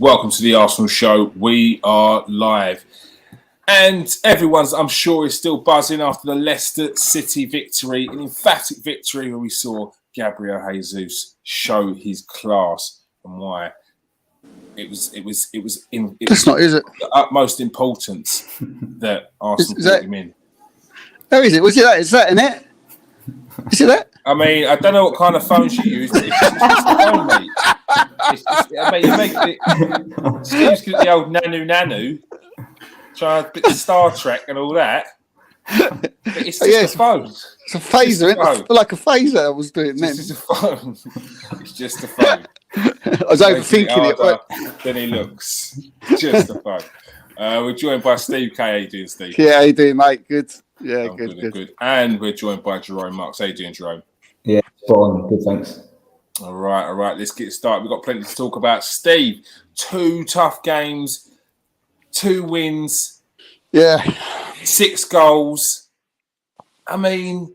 Welcome to the Arsenal Show. We are live. And everyone's, I'm sure, is still buzzing after the Leicester City victory, an emphatic victory where we saw Gabriel Jesus show his class and why it was not, is it? The utmost importance that Arsenal put him in. Where is it? Was it that? Is that in it? Is it that? I mean, I don't know what kind of phone she used. It's just a phone, mate. You make it. Steve's the old nanu, trying to bit of Star Trek and all that. But it's just a phone. It's a phaser. It's like a phaser I was doing then. It's just a phone. It's just a phone. I was overthinking it. Then he looks. Just a phone. We're joined by Steve K. How you doing, Steve? Yeah, how you doing, mate? Good. Yeah, good. And we're joined by Jerome Marks. How you doing, Jerome? Yeah, spot on. Good, thanks. All right. Let's get started. We've got plenty to talk about. Steve, 2 tough games, 2 wins. Yeah. 6 goals. I mean,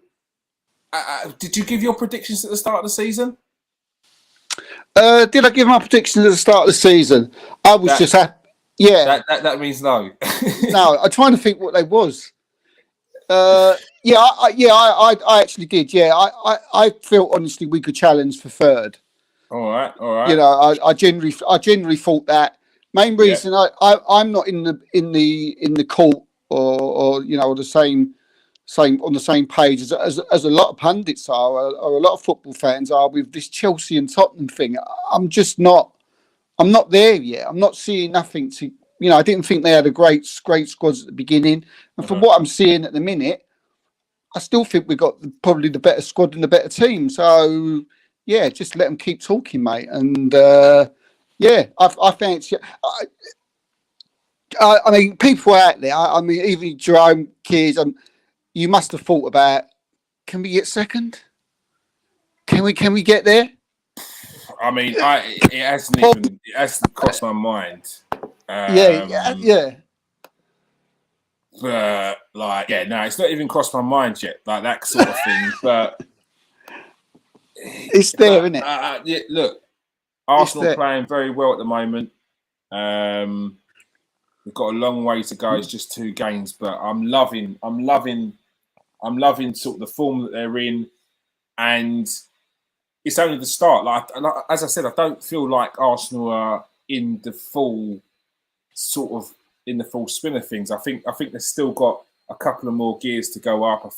did you give your predictions at the start of the season? Did I give my predictions at the start of the season? I was just happy. Yeah. That means no. No, I'm trying to think what they was. I actually did. Yeah, I felt honestly we could challenge for third. All right. You know, I generally thought that. Main reason I'm not in the court or you know the same on the same page as a lot of pundits are or a lot of football fans are with this Chelsea and Tottenham thing. I'm not there yet. I'm not seeing nothing to. You know, I didn't think they had a great squads at the beginning. And from what I'm seeing at the minute, I still think we've got probably the better squad and the better team. So, yeah, just let them keep talking, mate. And, I fancy... I mean, people out there, I mean, even Jerome, kids, you must have thought about, can we get second? Can we get there? I mean, it hasn't crossed my mind. Yeah. But it's not even crossed my mind yet, like that sort of thing. But it's there, isn't it? Look, Arsenal playing very well at the moment. We've got a long way to go. It's just 2 games, but I'm loving sort of the form that they're in, and it's only the start. Like as I said, I don't feel like Arsenal are in the full swing of things. I think they've still got a couple of more gears to go up. I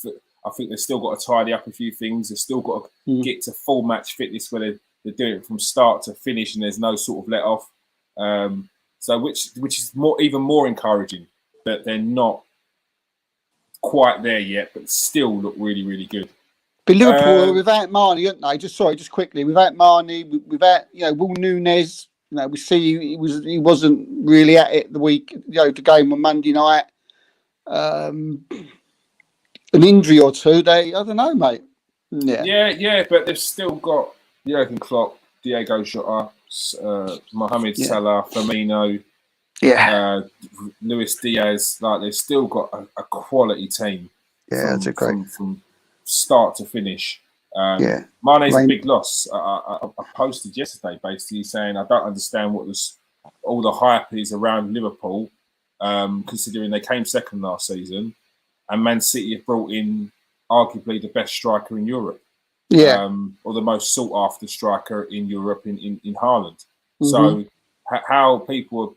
think they've still got to tidy up a few things. They've still got to get to full match fitness where they're doing it from start to finish and there's no sort of let off. So which is even more encouraging that they're not quite there yet, but still look really, really good. But Liverpool without Marnie, aren't they? Just quickly, without Marnie, without Will Nunes. You know, we see he wasn't really at it the game on Monday night. An injury or two, I don't know, mate. Yeah, but they've still got Jurgen Klopp, Diego Jota, Mohamed Salah, Firmino, Luis Diaz. Like they've still got a quality team. Yeah, that's great from start to finish. Mane's a big loss. I posted yesterday basically saying I don't understand what all the hype is around Liverpool, considering they came second last season, and Man City have brought in arguably the best striker in Europe, or the most sought after striker in Europe in Haaland. So how people are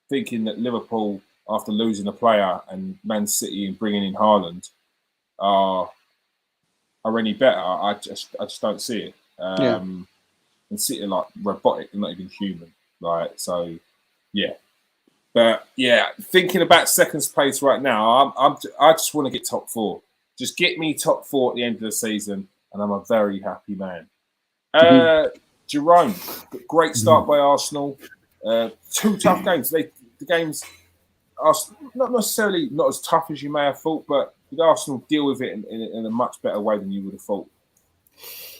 thinking that Liverpool, after losing a player, and Man City and bringing in Haaland are any better, I just don't see it. And City are like robotic, they're not even human. Right, so but thinking about second place right now, I just want to get top 4. Just get me top 4 at the end of the season, and I'm a very happy man. Jerome, great start by Arsenal. 2 tough games. The games are not necessarily not as tough as you may have thought, but did Arsenal deal with it in a much better way than you would have thought?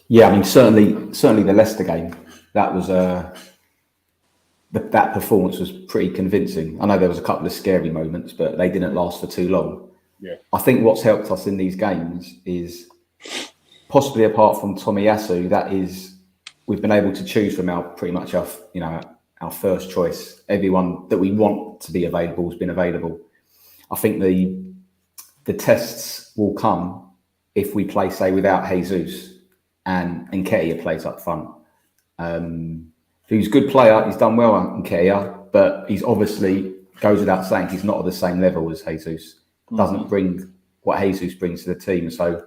Yeah, I mean, certainly the Leicester game, that was that performance was pretty convincing. I know there was a couple of scary moments, but they didn't last for too long. Yeah, I think what's helped us in these games is possibly apart from Tomiyasu, that is we've been able to choose from pretty much our our first choice. Everyone that we want to be available has been available. I think the tests will come if we play, say, without Jesus and Nketiah plays up front. He's a good player. He's done well on Nketiah, but he's obviously, goes without saying, he's not at the same level as Jesus. Doesn't bring what Jesus brings to the team. So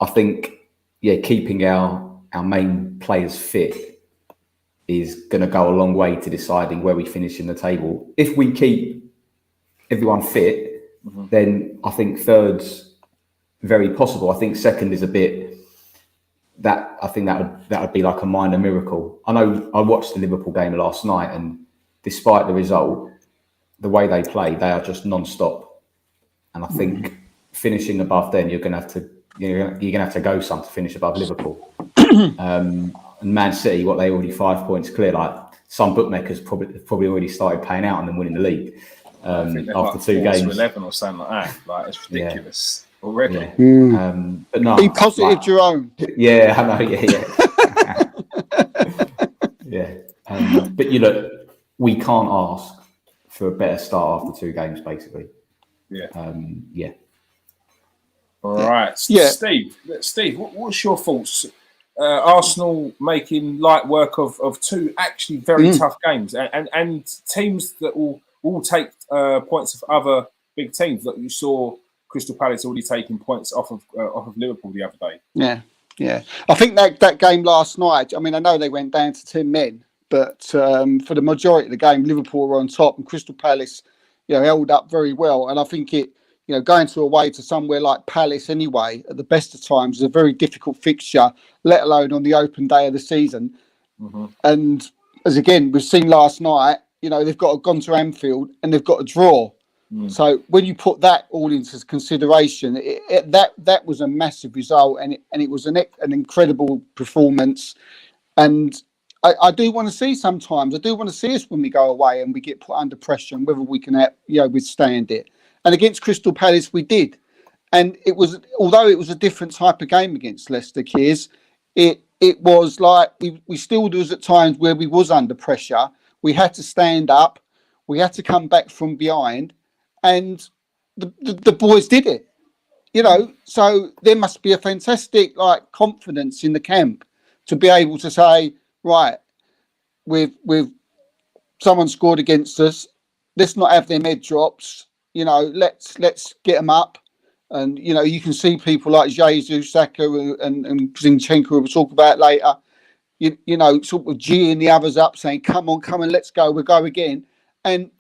I think, keeping our main players fit is going to go a long way to deciding where we finish in the table. If we keep everyone fit, then I think third's very possible. I think second is a bit that would be like a minor miracle. I know I watched the Liverpool game last night, and despite the result, the way they play, they are just non-stop. And I think finishing above them, you're going to have to go some to finish above Liverpool. And Man City, what they already 5 points clear. Like some bookmakers probably already started paying out on them winning the league after like 2 games. 11 or something like that. Like it's ridiculous already. Yeah. But no, be positive, Jerome. Yeah, I know. Yeah. But we can't ask for a better start after 2 games, basically. Yeah. All right. Yeah. Steve, what's your thoughts? Arsenal making light work of 2 actually very tough games and teams that will take points of other big teams. Like you saw Crystal Palace already taking points off of Liverpool the other day. Yeah. I think that game last night, I mean, I know they went down to 10 men, but for the majority of the game, Liverpool were on top and Crystal Palace, held up very well. And I think going away to somewhere like Palace anyway, at the best of times, is a very difficult fixture, let alone on the open day of the season. And as again, we've seen last night, they've gone to Anfield and they've got a draw. So when you put that all into consideration, that was a massive result, and it was an incredible performance. And I do want to see sometimes. I do want to see us when we go away and we get put under pressure and whether we can withstand it. And against Crystal Palace, we did. And although it was a different type of game against Leicester, Kears, it was like we still was at times where we was under pressure. We had to stand up. We had to come back from behind. And the boys did it, So there must be a fantastic confidence in the camp to be able to say, right, with someone scored against us, let's not have them head drops. Let's get them up. And you can see people like Jesus, Saka, and Zinchenko, we'll talk about later. Sort of geeing the others up, saying, "Come on, let's go. We'll go again." And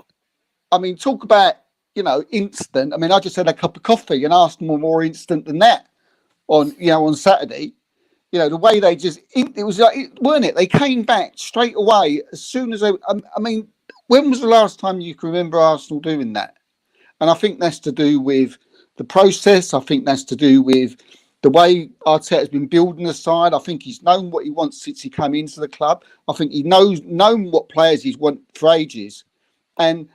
I mean, talk about. Instant. I mean, I just had a cup of coffee and Arsenal were more instant than that on Saturday. The way they it was like, weren't it? They came back straight away as soon as they, I mean, when was the last time you can remember Arsenal doing that? And I think that's to do with the process. I think that's to do with the way Arteta's been building the side. I think he's known what he wants since he came into the club. I think he known what players he's wanted for ages. And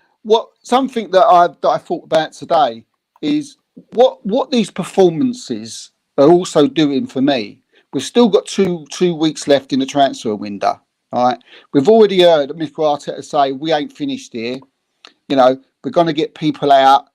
something that I thought about today is what these performances are also doing for me. We've still got two weeks left in the transfer window. All right, we've already heard Mikel Arteta say we ain't finished here. We're going to get people out,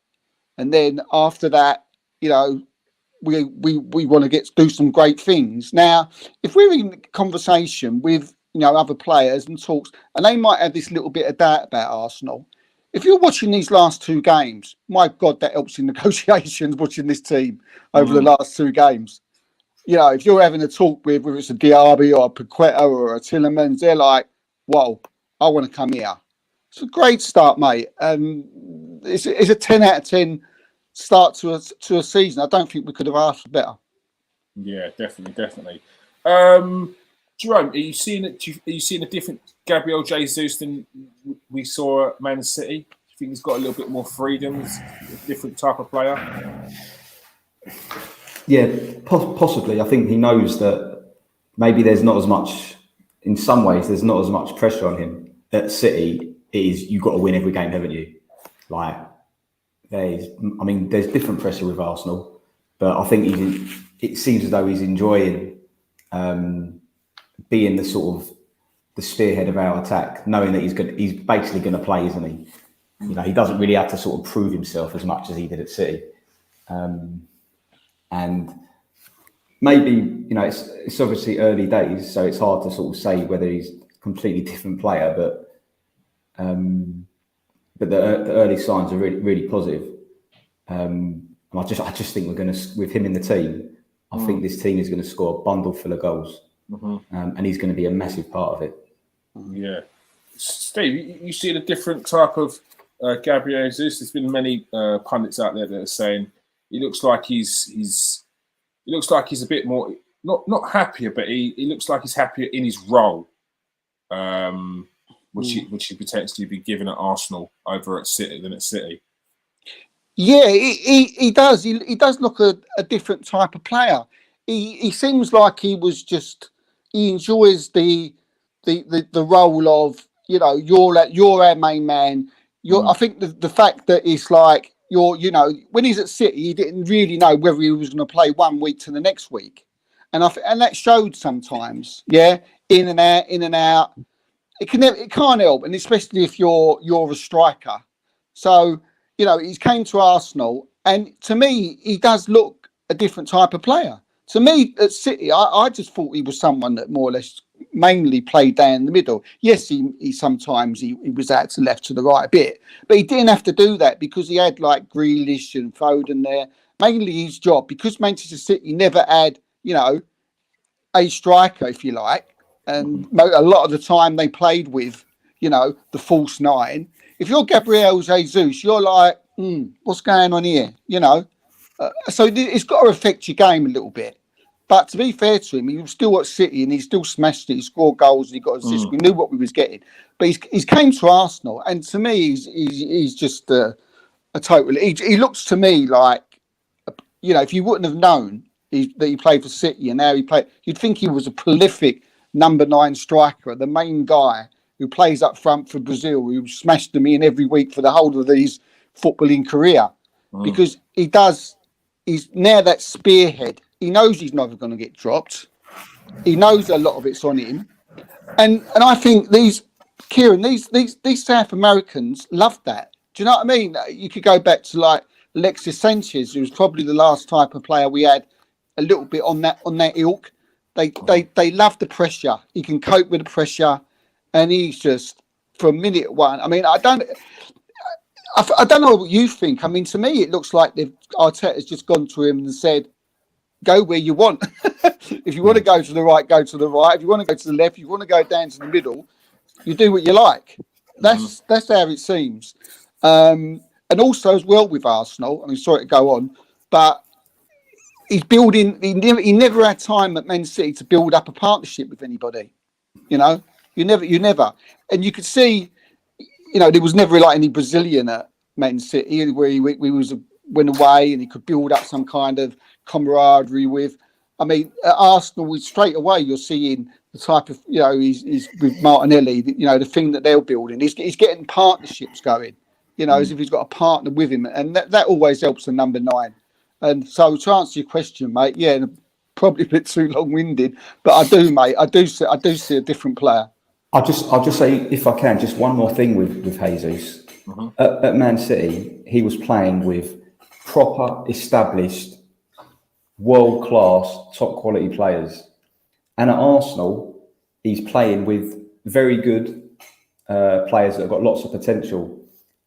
and then after that, we want to do some great things. Now, if we're in conversation with other players and talks, and they might have this little bit of doubt about Arsenal. If you're watching these last 2 games, my God, that helps in negotiations, watching this team over the last 2 games. If you're having a talk with, whether it's a Diaby or a Paqueta or a Tillemans, they're like, whoa, I want to come here. It's a great start, mate. It's a 10 out of 10 start to a season. I don't think we could have asked for better. Yeah, definitely. Jerome, are you seeing a different Gabriel Jesus than we saw at Man City? Do you think he's got a little bit more freedom, a different type of player? Yeah, possibly. I think he knows that maybe there's not as much, in some ways, there's not as much pressure on him. At City, you've got to win every game, haven't you? There's different pressure with Arsenal, but I think it seems as though he's enjoying being the sort of the spearhead of our attack, knowing that he's basically going to play, isn't he? You know, he doesn't really have to sort of prove himself as much as he did at City. And maybe, you know, it's obviously early days, so it's hard to sort of say whether he's a completely different player, but the early signs are really, really positive. And I just think we're going to, with him in the team, I think this team is going to score a bundle full of goals, and he's going to be a massive part of it. Yeah, Steve, you see a different type of Gabriel Jesus. There's been many pundits out there that are saying he looks like he's a bit more not happier, but he looks like he's happier in his role, which he potentially be given at Arsenal over at City than at City. Yeah, he does. He does look a different type of player. He seems like he enjoys the role of, you know, you're our main man. I think the fact that it's like you know, when he's at City, he didn't really know whether he was going to play 1 week to the next week, and that showed sometimes. Yeah, in and out. It can't help, and especially if you're a striker. So, you know, he's came to Arsenal, and to me, he does look a different type of player. To me, at City, I just thought he was someone that more or less mainly played down the middle. Yes, he sometimes he was out to left, to the right a bit, but he didn't have to do that because he had like Grealish and Foden there. Mainly his job, because Manchester City never had, you know, a striker, if you like, and a lot of the time they played with, you know, the false nine. If you're Gabriel Jesus, you're like, what's going on here? You know, so it's got to affect your game a little bit. But to be fair to him, he was still at City and he still smashed it. He scored goals and he got assists. We knew what we was getting. But he's came to Arsenal, and to me, he's just a total. He looks to me like, you know, if you wouldn't have known that he played for City and now he played, you'd think he was a prolific number 9 striker, the main guy who plays up front for Brazil, who smashed them in every week for the whole of his footballing career. Because he's now that spearhead. He knows he's never going to get dropped. He knows a lot of it's on him. And I think these South Americans love that. Do you know what I mean? You could go back to like Alexis Sanchez, who was probably the last type of player we had a little bit on that ilk. They love the pressure. He can cope with the pressure, and he's just from minute one. I mean, I don't know what you think. I mean, to me, it looks like Arteta's just gone to him and said, "Go where you want. If you want to go to the right, go to the right. If you want to go to the left, if you want to go down to the middle, you do what you like." That's how it seems. And also as well with Arsenal, I mean, sorry to go on, but he's building. He never had time at Man City to build up a partnership with anybody. You know, you never, and you could see, you know, there was never like any Brazilian at Man City where he went away and he could build up some kind of camaraderie with. I mean, at Arsenal, straight away you're seeing the type of, you know, he's with Martinelli. You know, the thing that they're building. He's getting partnerships going. You know, as if he's got a partner with him, and that always helps the number 9. And so, to answer your question, mate, yeah, probably a bit too long-winded, but I do, mate. I do see a different player. I'll just say, if I can, just one more thing with Jesus. At Man City, he was playing with proper, established, world-class, top-quality players, and at Arsenal, he's playing with very good players that have got lots of potential.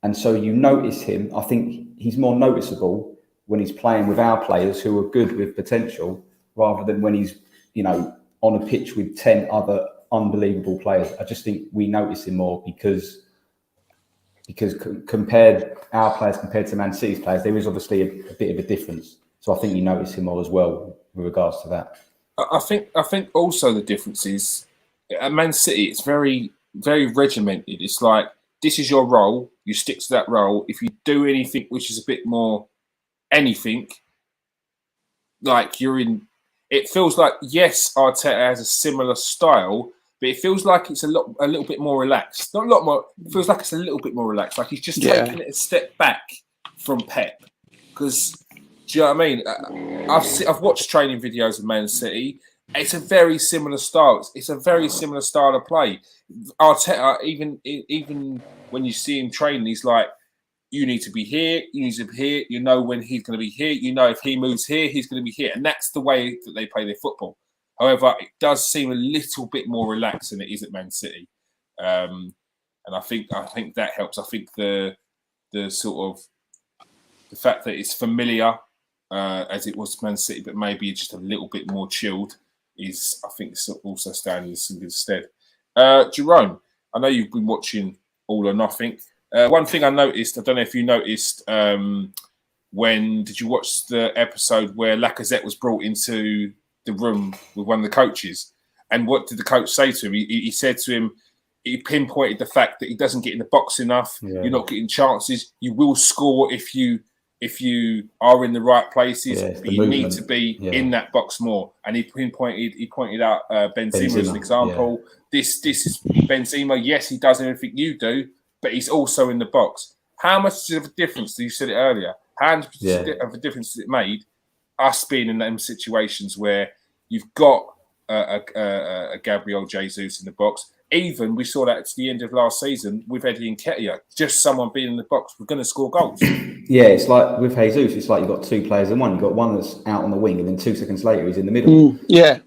And so you notice him. I think he's more noticeable when he's playing with our players who are good with potential, rather than when he's, you know, on a pitch with 10 other unbelievable players. I just think we notice him more because compared our players compared to Man City's players, there is obviously a bit of a difference. So I think you notice him more as well with regards to that. I think also the difference is at Man City, it's very, very regimented. It's like, this is your role. You stick to that role. If you do anything which is a bit more anything, like you're in, it feels like, yes, Arteta has a similar style, but it feels like it's a little bit more relaxed. Not a lot more. It feels like it's a little bit more relaxed. Like he's just taking it a step back from Pep. Because, do you know what I mean? I've watched training videos of Man City, It's a very similar style. It's a very similar style of play. Arteta, even when you see him train, he's like, you need to be here, you need to be here. You know when he's going to be here. You know if he moves here, he's going to be here. And that's the way that they play their football. However, it does seem a little bit more relaxed than it is at Man City. And I think that helps. I think the sort of the fact that it's familiar as it was Man City, but maybe just a little bit more chilled is, I think, also standing in good stead. Jerome, I know you've been watching All or Nothing. One thing I noticed, I don't know if you noticed, when did you watch the episode where Lacazette was brought into the room with one of the coaches? And what did the coach say to him? He said to him, he pinpointed the fact that he doesn't get in the box enough. Yeah. You're not getting chances. You will score if you are in the right places. But you need to be in that box more. And he pointed out Benzema as an example. Yeah. This is Benzema. Yes, he does everything you do, but he's also in the box. How much of a difference, you said it earlier, how much of a difference has it made us being in them situations where you've got a Gabriel Jesus in the box? Even we saw that at the end of last season with Eddie Nketiah, just someone being in the box, we're going to score goals. Yeah, it's like with Jesus, it's like you've got two players in one. You've got one that's out on the wing, and then 2 seconds later he's in the middle. Yeah,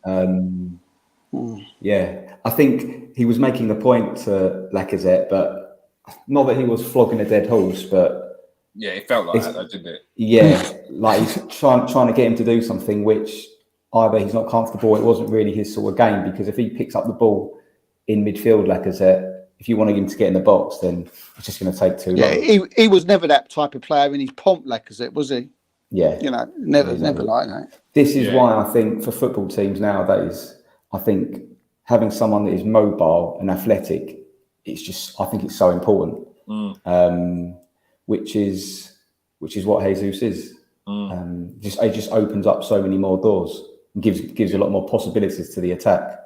I think he was making the point to Lacazette, but not that he was flogging a dead horse, but yeah, it felt like that, though, didn't it? Yeah, like he's trying to get him to do something which either he's not comfortable. It wasn't really his sort of game, because if he picks up the ball in midfield, Lacazette, if you wanted him to get in the box, then it's just going to take too long. Yeah, he was never that type of player in his pomp, Lacazette, was he? Yeah. You know, never like that. This is why I think for football teams nowadays, I think having someone that is mobile and athletic, I think it's so important. Which is what Jesus is. It just opens up so many more doors and gives a lot more possibilities to the attack.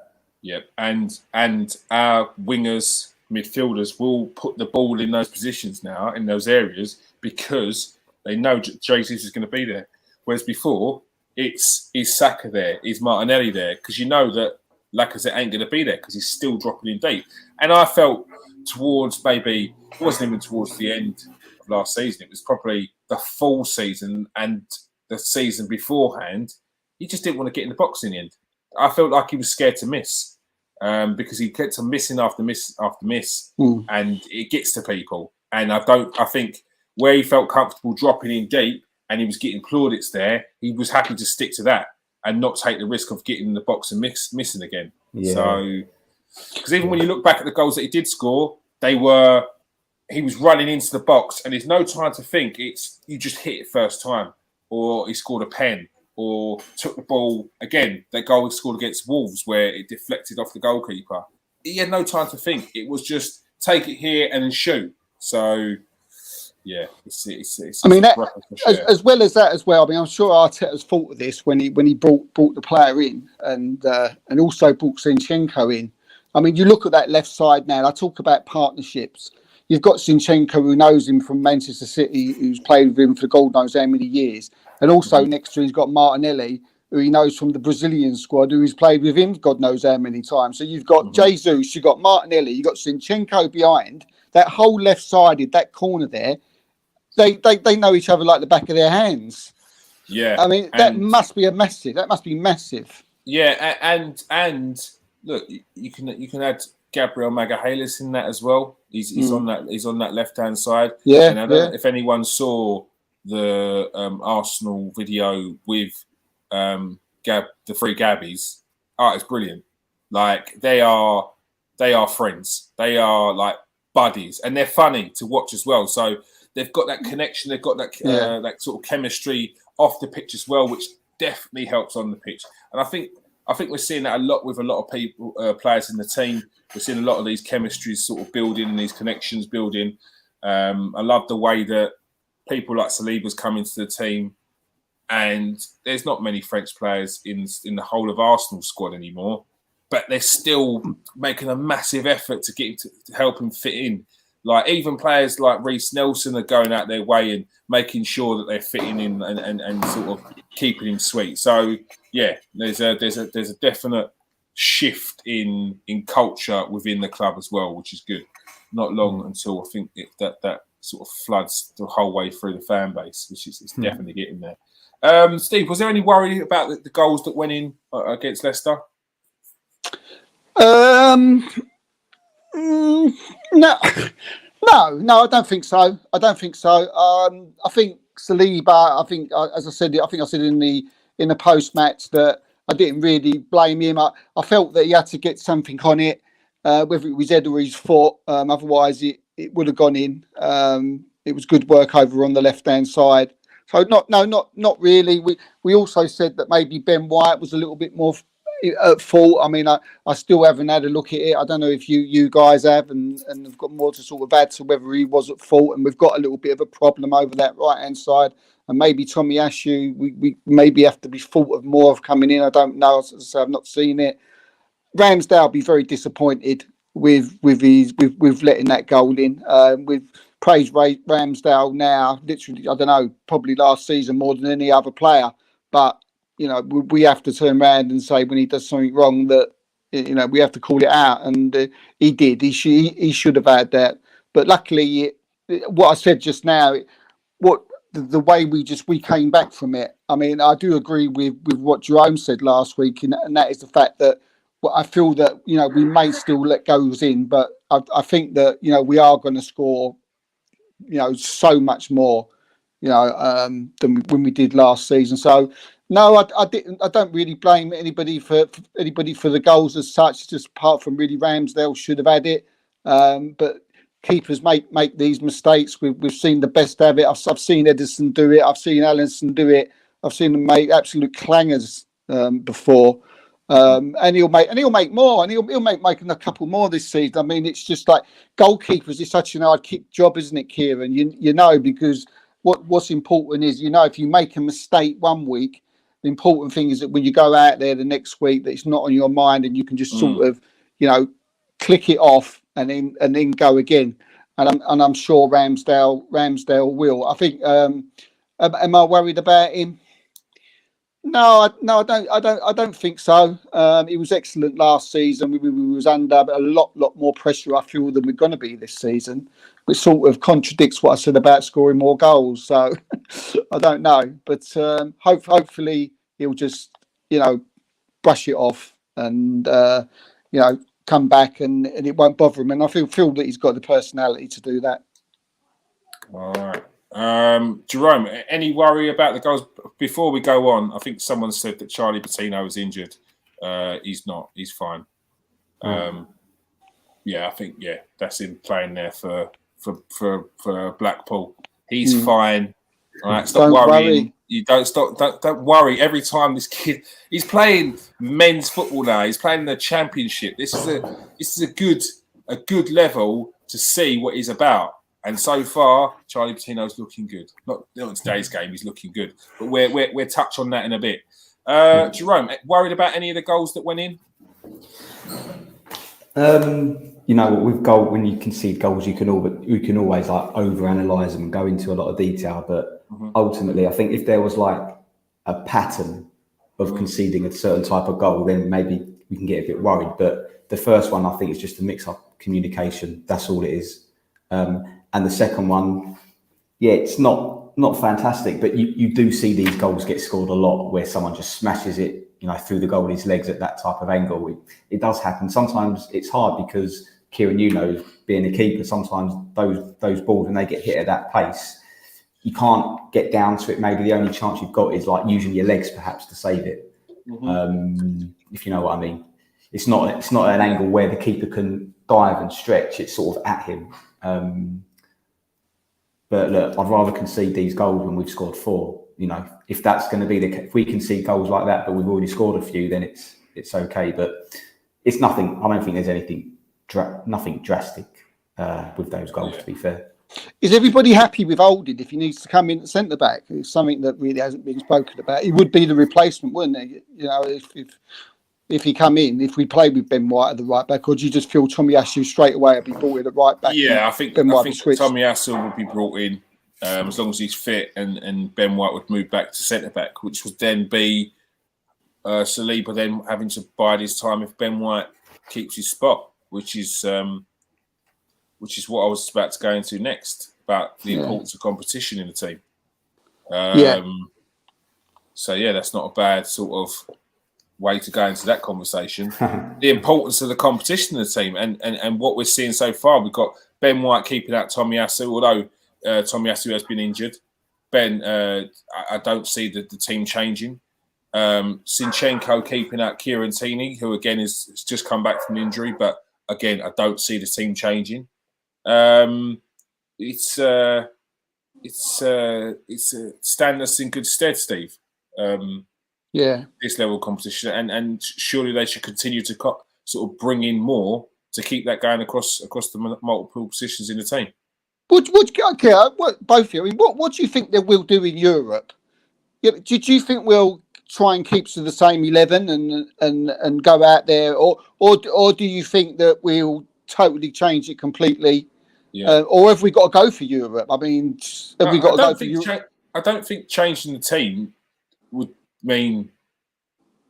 Yep, and our wingers, midfielders will put the ball in those positions now, in those areas, because they know Jesus is going to be there. Whereas before, is Saka there? Is Martinelli there? Because you know that Lacazette ain't going to be there because he's still dropping in deep. And I felt towards maybe, it wasn't even towards the end of last season, it was probably the full season and the season beforehand, he just didn't want to get in the box in the end. I felt like he was scared to miss. Because he kept on missing after miss after miss, and it gets to people. And I think where he felt comfortable dropping in deep and he was getting plaudits there, he was happy to stick to that and not take the risk of getting in the box and missing again. Yeah. So, because even when you look back at the goals that he did score, he was running into the box, and there's no time to think. It's you just hit it first time, or he scored a pen, or took the ball again. That goal he scored against Wolves, where it deflected off the goalkeeper. He had no time to think. It was just take it here and then shoot. So, yeah, it's I mean, as well as that as well. I mean, I'm sure Arteta's thought of this when he brought the player in, and also brought Zinchenko in. I mean, you look at that left side now. I talk about partnerships. You've got Zinchenko, who knows him from Manchester City, who's played with him for God knows how many years. And also next to him, he's got Martinelli, who he knows from the Brazilian squad, who he's played with him God knows how many times. So you've got Jesus, you've got Martinelli, you've got Zinchenko behind. That whole left-sided, that corner there, they know each other like the back of their hands. Yeah. I mean, that must be massive. That must be massive. Yeah, and look, you can add Gabriel Magalhaes in that as well. He's on that left-hand side. Yeah. And I don't know if anyone saw the Arsenal video with the three Gabbies. It's brilliant. Like they are friends. They are like buddies, and they're funny to watch as well. So they've got that connection. They've got that that sort of chemistry off the pitch as well, which definitely helps on the pitch. And I think we're seeing that a lot with a lot of people, players in the team. We're seeing a lot of these chemistries sort of building and these connections building. I love the way that people like Saliba's come into the team, and there's not many French players in the whole of Arsenal squad anymore, but they're still making a massive effort to get him to help him fit in. Like even players like Reece Nelson are going out their way and making sure that they're fitting in and sort of keeping him sweet. So yeah, there's a definite shift in culture within the club as well, which is good. Not long until I think that sort of floods the whole way through the fan base, which is it's definitely getting there. Steve, was there any worry about the goals that went in against Leicester? No, I don't think so. I think Saliba. As I said, I said in the post match that I didn't really blame him. I felt that he had to get something on it, whether it was head or his foot. Otherwise, it would have gone in. It was good work over on the left hand side. So not really. We also said that maybe Ben White was a little bit more at fault. I mean, I still haven't had a look at it. I don't know if you guys have and have got more to sort of add to whether he was at fault. And we've got a little bit of a problem over that right hand side. And maybe Tommy Ashu, we maybe have to be thought of more of coming in. I don't know. As I say, I've not seen it. Ramsdale be very disappointed with letting that goal in. We've praised Ramsdale now, literally, I don't know, probably last season more than any other player. But you know, we have to turn around and say when he does something wrong that, you know, we have to call it out. And he did. He should have had that. But luckily, what I said just now, the way we came back from it. I mean, I do agree with what Jerome said last week, and that is the fact that I feel that, you know, we may still let goals in, but I think that, you know, we are going to score, you know, so much more, you know, than when we did last season. So no, I don't really blame anybody for the goals as such. Just apart from really Ramsdale should have had it, but keepers make these mistakes. We've seen the best of it. I've seen Edison do it. I've seen Alisson do it. I've seen them make absolute clangers before. And he'll make more, and he'll make a couple more this season. I mean, it's just like goalkeepers is such an hard kick job, isn't it, Kieran? You know, because what's important is, you know, if you make a mistake one week, the important thing is that when you go out there the next week, that it's not on your mind, and you can just sort of, you know, click it off and then go again. And I'm sure Ramsdale will. I think. Am I worried about him? No, I don't think so. He was excellent last season. We was under a lot more pressure, I feel, than we're going to be this season, which sort of contradicts what I said about scoring more goals. So I don't know, but hopefully he'll just, you know, brush it off and you know, come back and it won't bother him. And I feel that he's got the personality to do that. All right. Jerome, any worry about the goals? Before we go on, I think someone said that Charlie Patino was injured. He's not. He's fine. Yeah, I think that's him playing there for Blackpool. He's fine. All right, stop worrying. Worry. You don't worry. Every time this kid, he's playing men's football now. He's playing the championship. This is a good level to see what he's about. And so far, Charlie Patino's looking good. Not in today's game, he's looking good. But we'll touch on that in a bit. Jerome, worried about any of the goals that went in? You know, with goal, when you concede goals, you can always like overanalyze them and go into a lot of detail. But ultimately, I think if there was like a pattern of conceding a certain type of goal, then maybe we can get a bit worried. But the first one, I think, is just a mix-up communication. That's all it is. And the second one, it's not fantastic, but you do see these goals get scored a lot where someone just smashes it, you know, through the goalie's legs at that type of angle. It does happen. Sometimes it's hard because, Kieran, you know, being a keeper, sometimes those balls, when they get hit at that pace, you can't get down to it. Maybe the only chance you've got is like using your legs perhaps to save it. If you know what I mean. It's not an angle where the keeper can dive and stretch. It's sort of at him. But look, I'd rather concede these goals when we've scored 4. You know, if that's going to be if we concede goals like that, but we've already scored a few, then it's okay. But it's nothing. I don't think there's anything nothing drastic with those goals. To be fair, is everybody happy with Olded if he needs to come in at centre back? It's something that really hasn't been spoken about. He would be the replacement, wouldn't he? You know, if he come in, if we play with Ben White at the right back, or do you just feel Tommy Asu straight away would be brought in at right back? Yeah, I think Tommy Asu would be brought in as long as he's fit, and Ben White would move back to centre back, which would then be Saliba then having to bide his time if Ben White keeps his spot, which is what I was about to go into next, about the importance of competition in the team. So that's not a bad sort of way to go into that conversation. The importance of the competition in the team and what we're seeing so far. We've got Ben White keeping out Tomiyasu, although Tomiyasu has been injured. Ben, I don't see the team changing. Zinchenko keeping out Kieran-Tierney, who again has just come back from injury, but again, I don't see the team changing. It's standing us in good stead, Steve. This level of competition, and surely they should continue to sort of bring in more to keep that going across the multiple positions in the team. Both of you. I mean, what do you think they will do in Europe? Do you think we'll try and keep to the same 11 and go out there, or do you think that we'll totally change it completely? Or have we got to go for Europe? I mean, have we got to go for Europe? I don't think changing the team would mean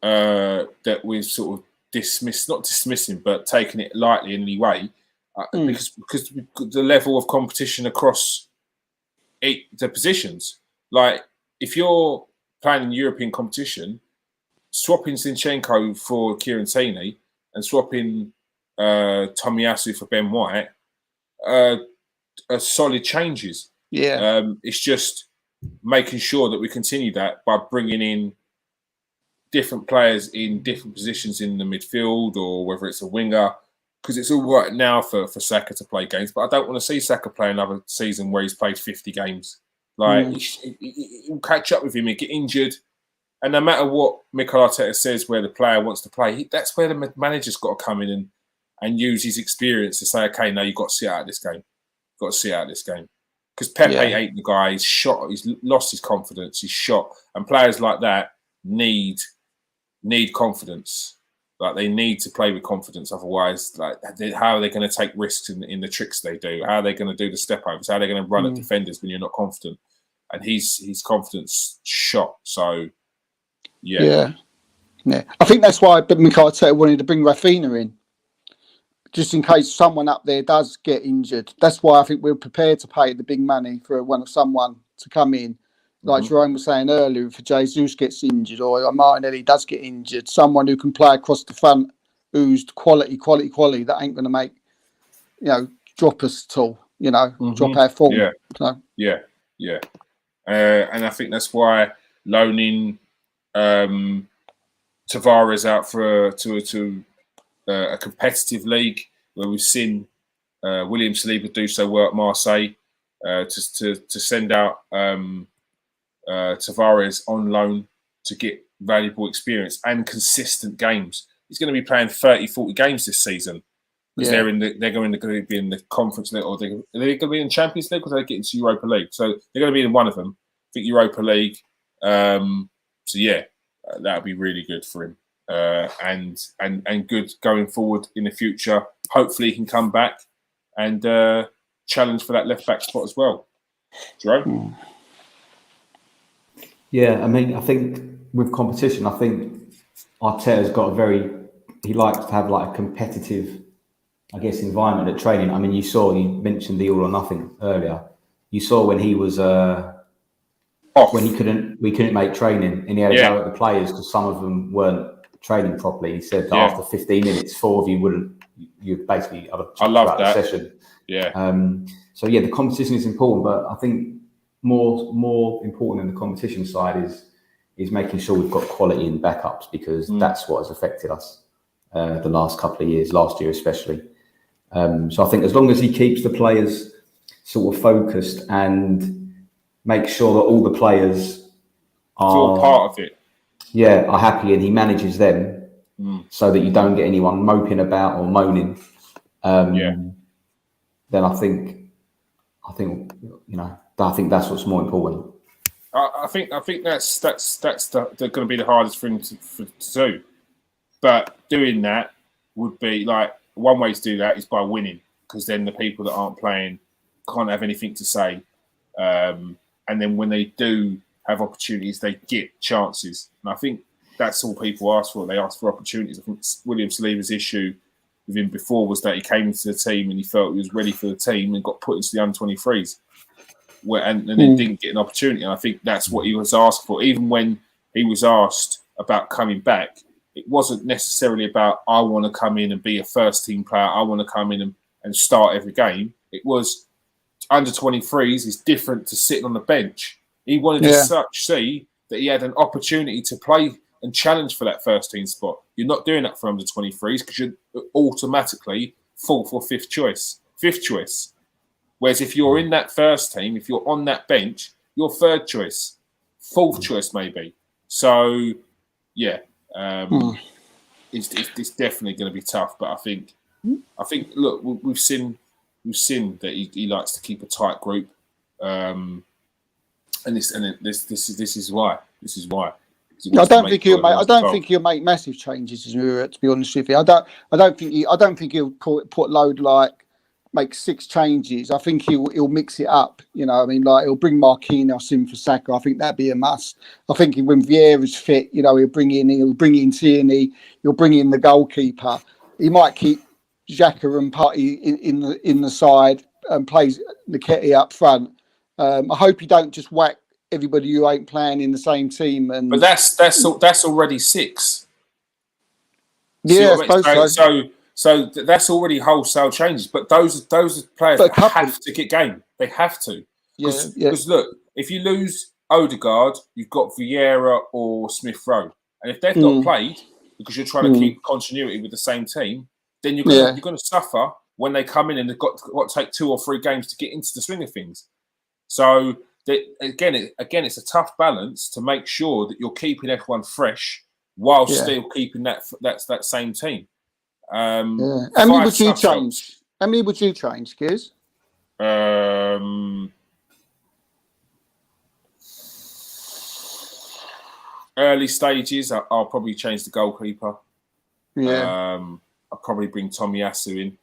that we're sort of not dismissing, but taking it lightly in any way, because the level of competition across the positions. Like, if you're playing in European competition, swapping Zinchenko for Kieran-Tierney and swapping Tomiyasu for Ben White are solid changes. It's just making sure that we continue that by bringing in different players in different positions in the midfield, or whether it's a winger, because it's all right now for Saka to play games, but I don't want to see Saka play another season where he's played 50 games. Like, he'll catch up with him, he'll get injured, and no matter what Mikel Arteta says where the player wants to play, that's where the manager's got to come in and use his experience to say, okay, no, you've got to sit out this game. Because Pepe ain't the guy. He's shot. He's lost his confidence. He's shot. And players like that need confidence. Like, they need to play with confidence. Otherwise, like, how are they going to take risks in the tricks they do? How are they going to do the step overs? How are they going to run at defenders when you're not confident? And his confidence shot. So, yeah. I think that's why Mikel Arteta wanted to bring Rafinha in, just in case someone up there does get injured. That's why I think we're prepared to pay the big money for someone to come in. Like Jerome was saying earlier, if Jesus gets injured or Martinelli does get injured, someone who can play across the front, who's quality, that ain't going to make, drop us at all, drop our form. Yeah. And I think that's why loaning Tavares out to a competitive league, where we've seen William Saliba do so well at Marseille, to send out Tavares on loan to get valuable experience and consistent games. He's going to be playing 30, 40 games this season, because they're going to be in the Conference League, or they're going to be in Champions League, or they're getting to Europa League. So they're going to be in one of them. I think Europa League. That would be really good for him, and good going forward in the future. Hopefully, he can come back and challenge for that left back spot as well. Jerome? Yeah, I mean, I think with competition, I think Arteta's got he likes to have like a competitive, I guess, environment at training. I mean, you mentioned the all or nothing earlier. You saw when he was when we couldn't make training, and he had to go at the players because some of them weren't training properly. He said that after 15 minutes, 4 of you basically. I love that session. So the competition is important, but I think more important than the competition side is making sure we've got quality in backups, because that's what has affected us the last couple of years, last year especially. So I think as long as he keeps the players sort of focused and make sure that all the players are part of it, are happy, and he manages them so that you don't get anyone moping about or moaning, then I think that's what's more important. I think that's going to be the hardest thing to do. But doing that would be like, one way to do that is by winning, because then the people that aren't playing can't have anything to say, and then when they do have opportunities, they get chances. And I think that's all people ask for. They ask for opportunities. I think William Saliba's issue with him before was that he came into the team and he felt he was ready for the team and got put into the under-23s, and then didn't get an opportunity. And I think that's what he was asked for. Even when he was asked about coming back, it wasn't necessarily about, I want to come in and be a first-team player, I want to come in and start every game. It was under-23s is different to sitting on the bench. He wanted to see that he had an opportunity to play and challenge for that first-team spot. You're not doing that for under-23s because you're automatically fourth or fifth choice. Whereas if you're in that first team, if you're on that bench, you're third choice, fourth choice maybe. So, yeah, it's definitely going to be tough. But I think, look, we've seen that he likes to keep a tight group, and this is why. I don't think he'll make massive changes. To be honest with you, I don't think he'll put load like make 6 changes. I think he'll mix it up. You know, I mean, like he'll bring Marquinhos in for Saka. I think that'd be a must. I think when Vieira's fit, you know, he'll bring in Tierney. He'll bring in the goalkeeper. He might keep Xhaka and Partey in the side and plays Nketiah up front. I hope he don't just whack everybody who ain't playing in the same team. But that's already 6. Yeah, I suppose so. So that's already wholesale changes. But those players have to get game. They have to. Because look, if you lose Odegaard, you've got Vieira or Smith Rowe, and if they've not played because you're trying to keep continuity with the same team, then you're going to suffer when they come in and they've got to take 2 or 3 games to get into the swing of things. So again, it's a tough balance to make sure that you're keeping everyone fresh while still keeping that same team. How many would you change? How many would you change, Giz? Early stages, I'll probably change the goalkeeper. Yeah. I'll probably bring Tomiyasu in.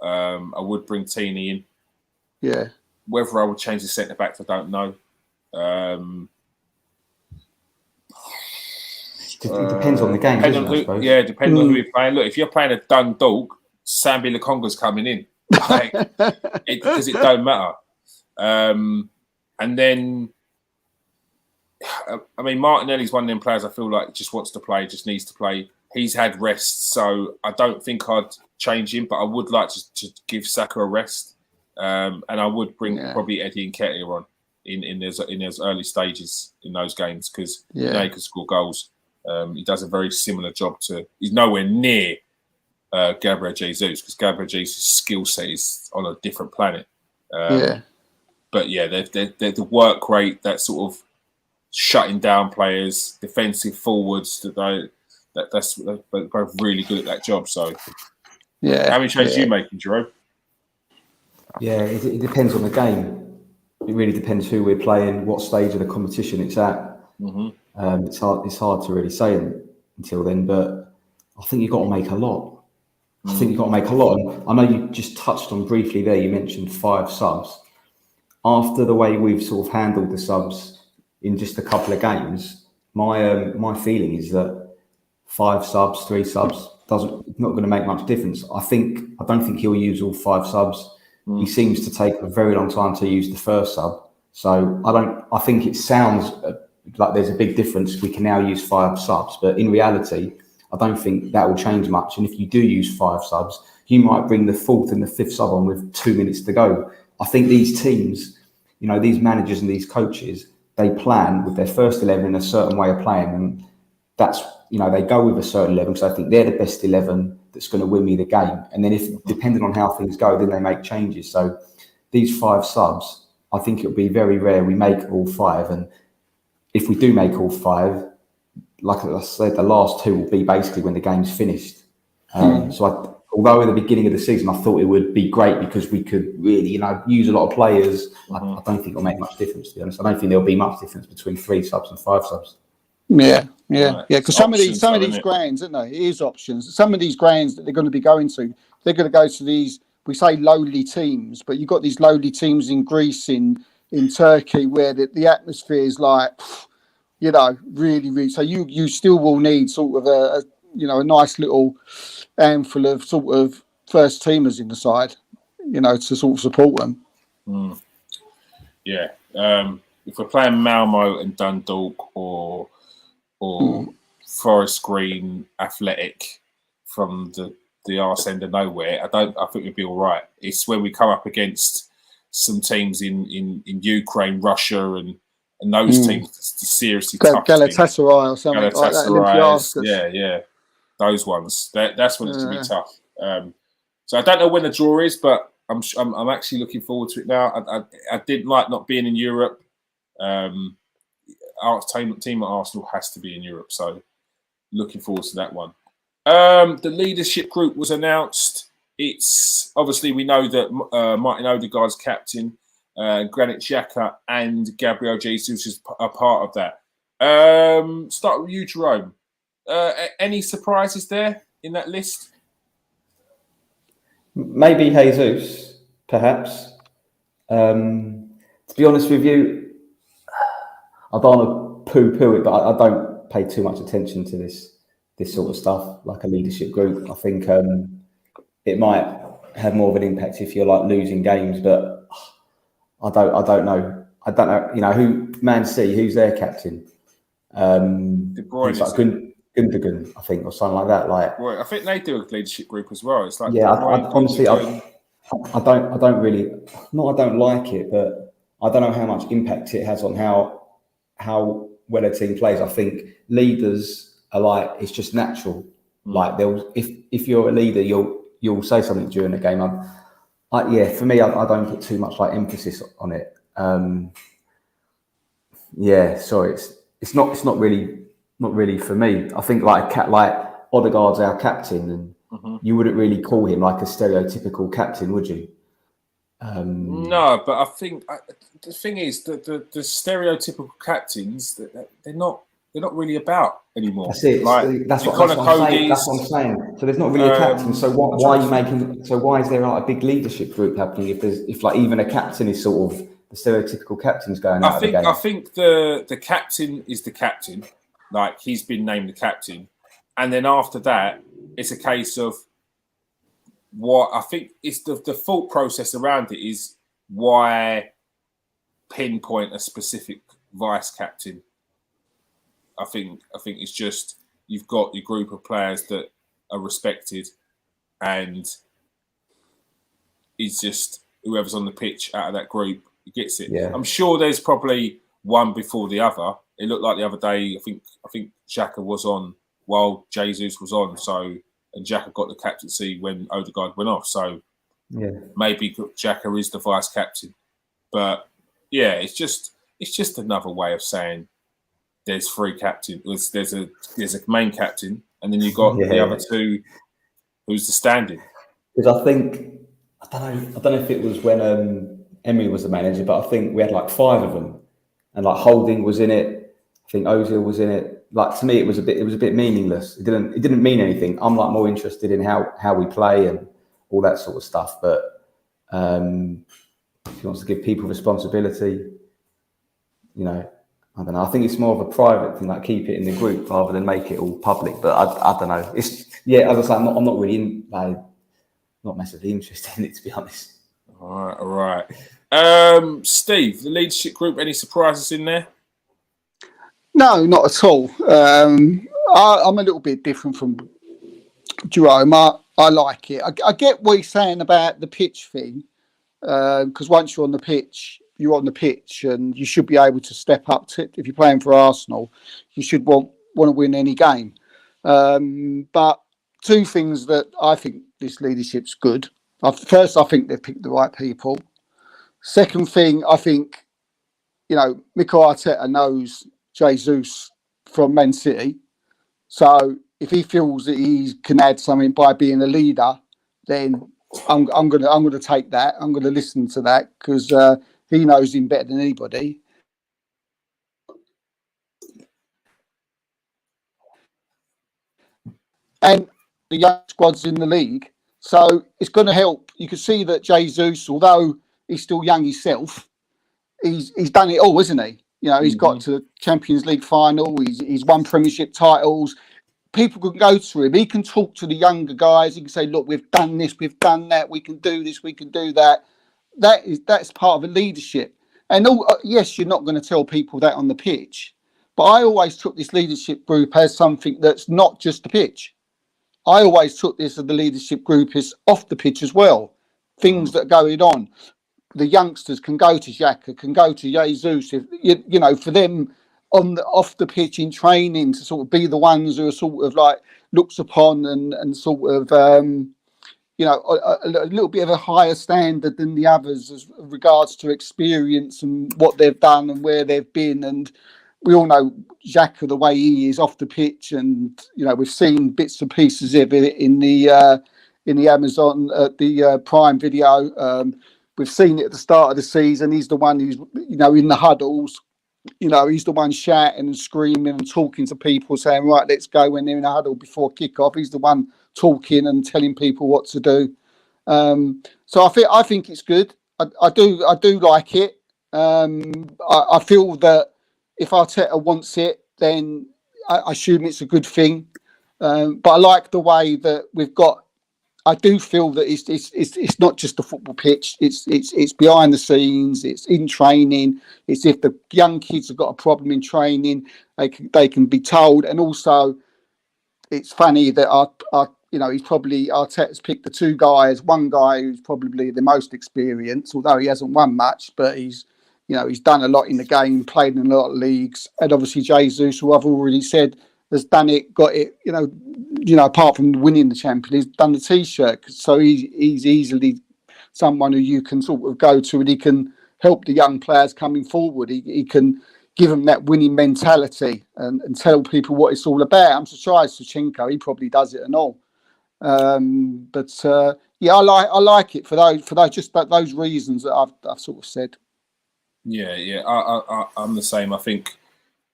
I would bring Tini in. Yeah. Whether I would change the centre backs, I don't know. It depends on the game, doesn't it, I suppose? Yeah, depending on who you're playing. Look, if you're playing a Dundalk, Sambi Lokonga's coming in. Because it don't matter. And then, I mean, Martinelli's one of them players I feel like just wants to play, just needs to play. He's had rest, so I don't think I'd change him, but I would like to give Saka a rest. And I would bring probably Eddie Nketiah on in those early stages in those games because he can score goals. He does a very similar job to. He's nowhere near Gabriel Jesus because Gabriel Jesus' skill set is on a different planet. But yeah, they're the work rate, that sort of shutting down players, defensive forwards. They're both really good at that job. So how many changes are you making, Jerome? Yeah, it depends on the game. It really depends who we're playing, what stage of the competition it's at. It's hard to really say until then, but I think you've got to make a lot. And I know you just touched on briefly there, you mentioned 5 subs. After the way we've sort of handled the subs in just a couple of games, my feeling is that 5 subs, 3 subs not going to make much difference. I don't think he'll use all 5 subs. He seems to take a very long time to use the first sub. So I think it sounds like there's a big difference. We can now use 5 subs, but in reality, I don't think that will change much. And if you do use 5 subs, you might bring the 4th and the 5th sub on with 2 minutes to go. I think these teams, you know, these managers and these coaches, they plan with their first 11 in a certain way of playing. And that's, you know, they go with a certain 11 because I think they're the best 11 that's going to win me the game. And then if, depending on how things go, then they make changes. So these 5 subs, I think it'll be very rare we make all 5. And if we do make all 5, like I said, the last 2 will be basically when the game's finished. Although at the beginning of the season, I thought it would be great because we could really, you know, use a lot of players. I don't think it'll make much difference, to be honest. I don't think there'll be much difference between 3 subs and 5 subs. Yeah. Because some of these grounds, isn't there? It is options. Some of these grounds that they're going to be going to, they're going to go to these, we say lowly teams, but you've got these lowly teams in Greece, in Turkey, where the atmosphere is like You know, really, really. So you still will need sort of a nice little handful of sort of first teamers in the side, you know, to sort of support them. Yeah. If we're playing Malmo and Dundalk or Forest Green Athletic from the arse end of nowhere, I think we'd be all right. It's when we come up against some teams in Ukraine, Russia, and those teams, it's seriously tough. Galatasaray or something like that. Yeah, those ones. That's when it's going to be tough. So I don't know when the draw is, but I'm actually looking forward to it now. I didn't like not being in Europe. Our team at Arsenal has to be in Europe, so looking forward to that one. The leadership group was announced. It's obviously we know that Martin Odegaard's captain, Granit Xhaka and Gabriel Jesus is a part of that. Start with you, Jerome. Any surprises there in that list? Maybe Jesus, perhaps. To be honest with you, I don't want to poo-poo it, but I don't pay too much attention to this sort of stuff, like a leadership group. I think it might have more of an impact if you're like losing games, but I don't know. I don't know. You know, who Man City? Who's their captain? De Bruyne, like Gundogan, I think, or something like that. Like, right, I think they do a leadership group as well. It's like honestly, I don't really. Not I don't like it, but I don't know how much impact it has on how well a team plays. I think leaders are like, it's just natural. Like if you're a leader, you'll say something during the game. For me, I don't put too much like emphasis on it. Sorry, it's not really for me. I think like Odegaard's our captain, and you wouldn't really call him like a stereotypical captain, would you? No, but I think the thing is that the stereotypical captains, they're not really about anymore. That's it. Like, that's what I'm saying. So there's not really a captain. So why are you making? So why is there like a big leadership group happening if like even a captain is sort of the stereotypical captain's going out of the game? I think the captain is the captain. Like, he's been named the captain, and then after that, it's a case of what I think is the thought process around it is why pinpoint a specific vice captain. I think it's just you've got your group of players that are respected, and it's just whoever's on the pitch out of that group gets it. Yeah. I'm sure there's probably one before the other. It looked like the other day, I think Xhaka was on while Jesus was on, and Xhaka got the captaincy when Odegaard went off. So maybe Xhaka is the vice captain. But yeah, it's just another way of saying there's three captains. There's a main captain, and then you've got the other two. Who's the standing? Because I don't know if it was when Emery was the manager, but I think we had like 5 of them, and like Holding was in it. I think Ozil was in it. Like, to me, it was a bit meaningless. It didn't mean anything. I'm like more interested in how we play and all that sort of stuff. But if he wants to give people responsibility, you know, I don't know. I think it's more of a private thing, like keep it in the group rather than make it all public. But I don't know. It's as I say, I'm not really not massively interested in it, to be honest. All right. Steve, the leadership group. Any surprises in there? No, not at all. I'm a little bit different from Jerome. I like it. I get what he's saying about the pitch thing, because once you're on the pitch, and you should be able to step up to, if you're playing for Arsenal, you should want to win any game. But 2 things that I think this leadership's good. First, I think they've picked the right people. Second thing, I think, Mikel Arteta knows Jesus from Man City. So if he feels that he can add something by being a leader, then I'm gonna take that. I'm gonna listen to that because he knows him better than anybody. And the young squad's in the league, so it's going to help. You can see that Jesus, although he's still young himself, he's done it all, isn't he? You know, he's got to the Champions League final. He's won Premiership titles. People can go to him. He can talk to the younger guys. He can say, "Look, we've done this, we've done that. We can do this, we can do that." That's part of a leadership. And yes, you're not going to tell people that on the pitch, but I always took this leadership group as something that's not just the pitch. I always took this as the leadership group is off the pitch as well. Things that are going on. The youngsters can go to Xhaka, can go to Jesus, if you know, for them off the pitch in training to sort of be the ones who are sort of like looked upon and sort of you know, a little bit of a higher standard than the others as regards to experience and what they've done and where they've been. And we all know Xhaka the way he is off the pitch, and you know, we've seen bits and pieces of it in the Amazon the Prime video. We've seen it at the start of the season. He's the one who's, you know, in the huddles. You know, he's the one shouting and screaming and talking to people, saying, "Right, let's go." When they're in a huddle before kickoff, he's the one talking and telling people what to do. So I think it's good. I do like it. I feel that if Arteta wants it, then I assume it's a good thing. But I like the way that we've got. I do feel that it's not just a football pitch. It's behind the scenes. It's in training. It's if the young kids have got a problem in training, they can be told. And also, it's funny that you know, Arteta's picked the two guys. One guy who's probably the most experienced, although he hasn't won much, but he's done a lot in the game, played in a lot of leagues, and obviously Jesus, who I've already said has done it, got it. You know, apart from winning the champion, he's done the T-shirt, so he's easily someone who you can sort of go to, and he can help the young players coming forward. He can give them that winning mentality and tell people what it's all about. I'm surprised Zinchenko, he probably does it and all. But yeah, I like it for those reasons that I've sort of said. Yeah, I'm the same. I think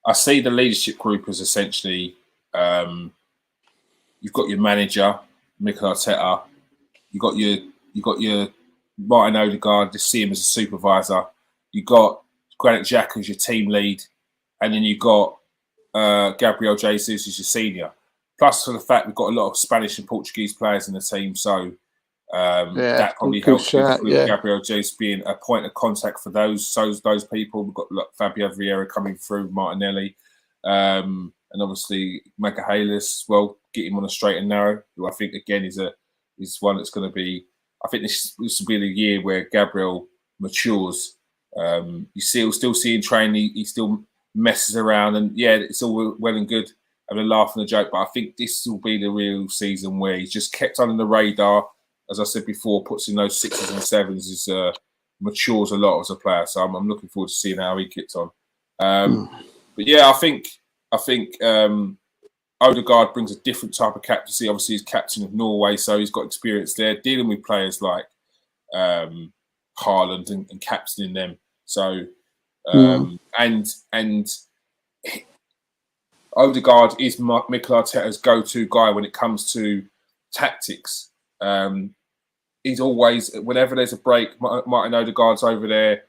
I see the leadership group as essentially you've got your manager, Mikel Arteta, you got your Martin Odegaard, just see him as a supervisor. You got Granit Xhaka as your team lead, and then you got Gabriel Jesus as your senior. Plus, for the fact we've got a lot of Spanish and Portuguese players in the team, so that probably helps with Gabriel Jesus being a point of contact for those people. We've got Fabio Vieira coming through, Martinelli, and obviously Magalhaes as well. Get him on a straight and narrow, who I think again is one that's going to be. I think this will be the year where Gabriel matures. You still see him train. He still messes around, and yeah, it's all well and good having a laugh and a joke. But I think this will be the real season where he's just kept under the radar. As I said before, puts in those 6s and 7s, matures a lot as a player. So I'm looking forward to seeing how he kicks on. But yeah, I think Odegaard brings a different type of captaincy. Obviously, he's captain of Norway, so he's got experience there dealing with players like Haaland and captaining them. So and Odegaard is Mikel Arteta's go-to guy when it comes to tactics. He's always, whenever there's a break, Martin Odegaard's over there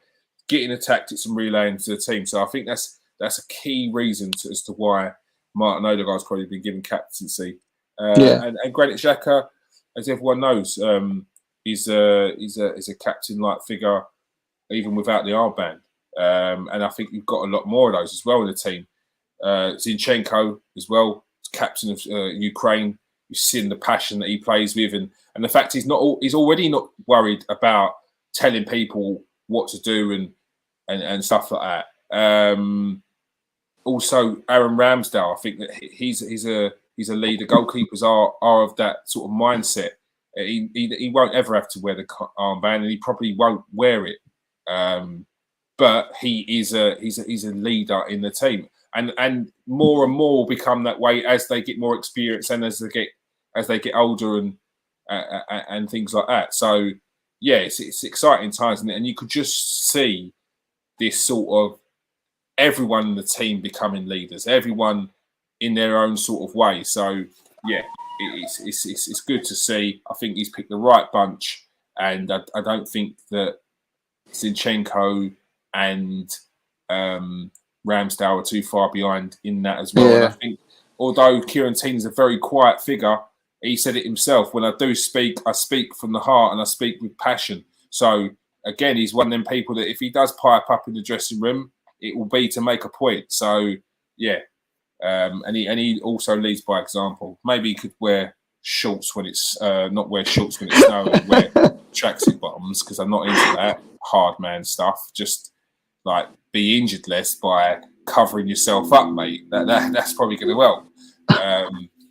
getting the tactics and relaying to the team. So I think that's a key reason as to why Martin Odegaard's probably been given captaincy. And Granit Xhaka, as everyone knows, he's a captain-like figure even without the armband. And I think you've got a lot more of those as well in the team. Zinchenko as well, captain of Ukraine. You've seen the passion that he plays with, and the fact he's already not worried about telling people what to do and stuff like that. Also, Aaron Ramsdale, I think that he's a leader. Goalkeepers are of that sort of mindset. He won't ever have to wear the armband, and he probably won't wear it. But he's a leader in the team. And more and more will become that way as they get more experience and as they get older and things like that. So yeah, it's exciting times, and you could just see this sort of everyone in the team becoming leaders, everyone in their own sort of way. So yeah, it's good to see. I think he's picked the right bunch, and I don't think that Zinchenko and Ramsdale are too far behind in that as well. And I think, although Kieran Tierney's a very quiet figure, he said it himself, when I do speak, I speak from the heart and I speak with passion. So, again, he's one of them people that if he does pipe up in the dressing room, it will be to make a point. So, yeah. And he also leads by example. Maybe he could wear shorts when it's not wear shorts when it's snowing, wear tracksuit bottoms, because I'm not into that hard man stuff. Just like be injured less by covering yourself up, mate. That's probably going to help.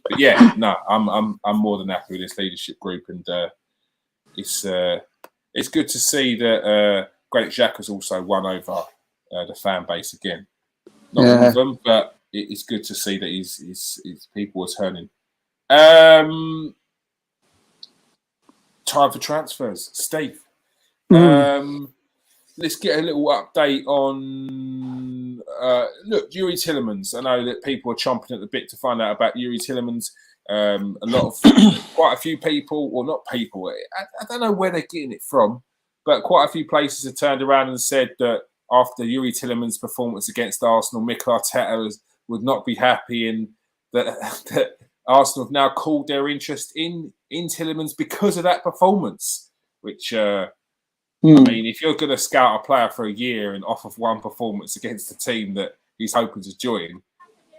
But yeah, no, I'm more than happy with this leadership group, and it's good to see that Granit Xhaka's also won over the fan base again. Not all of them, but it's good to see that his people are turning. Time for transfers, Steve. Let's get a little update on look, Yuri Tillemans. I know that people are chomping at the bit to find out about Yuri Tillemans. Quite a few people, or not people, I don't know where they're getting it from, but quite a few places have turned around and said that after Yuri Tillemans' performance against Arsenal, Mikel Arteta would not be happy, and that Arsenal have now called their interest in Tillemans because of that performance, which... I mean, if you're going to scout a player for a year and off of one performance against a team that he's hoping to join,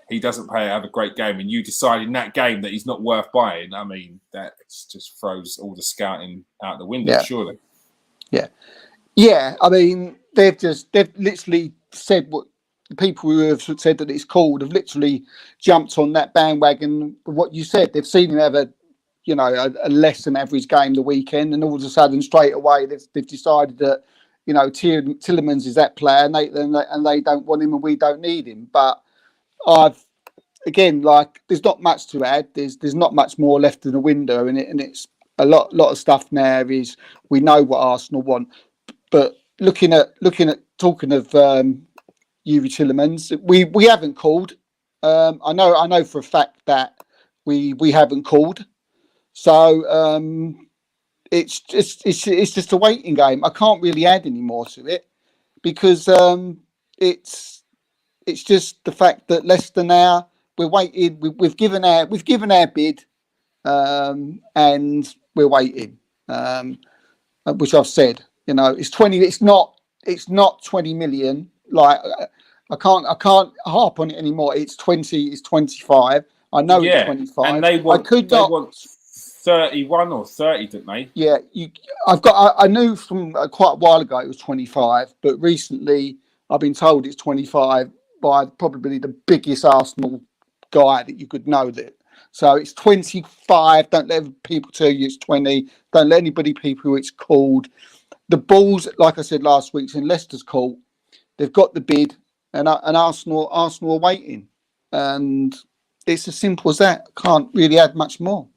he doesn't have a great game, and you decide in that game that he's not worth buying, I mean, that just throws all the scouting out the window, surely. Yeah. I mean, they've literally said what the people who have said that it's called have literally jumped on that bandwagon. What you said, they've seen him have a less than average game the weekend, and all of a sudden, straight away, they've decided that, Tillemans is that player, and they don't want him, and we don't need him. But there's not much to add. There's not much more left in the window, and it's a lot of stuff now. Is we know what Arsenal want, but talking of Yuri Tillemans, we haven't called. I know for a fact that we haven't called. So it's just a waiting game. I can't really add any more to it because it's just the fact that Leicester now we're waiting. We've given our bid, and we're waiting. Which I've said, it's 20. It's not 20 million. Like I can't harp on it anymore. It's 20. It's 25. I know it's 25. And they want 31 or 30, didn't they? Yeah, I knew from quite a while ago it was 25, but recently I've been told it's 25 by probably the biggest Arsenal guy that you could know that. So it's 25. Don't let people tell you it's 20. Don't let anybody people who it's called. The ball's, like I said last week, in Leicester's court. They've got the bid, and Arsenal are waiting, and it's as simple as that. Can't really add much more.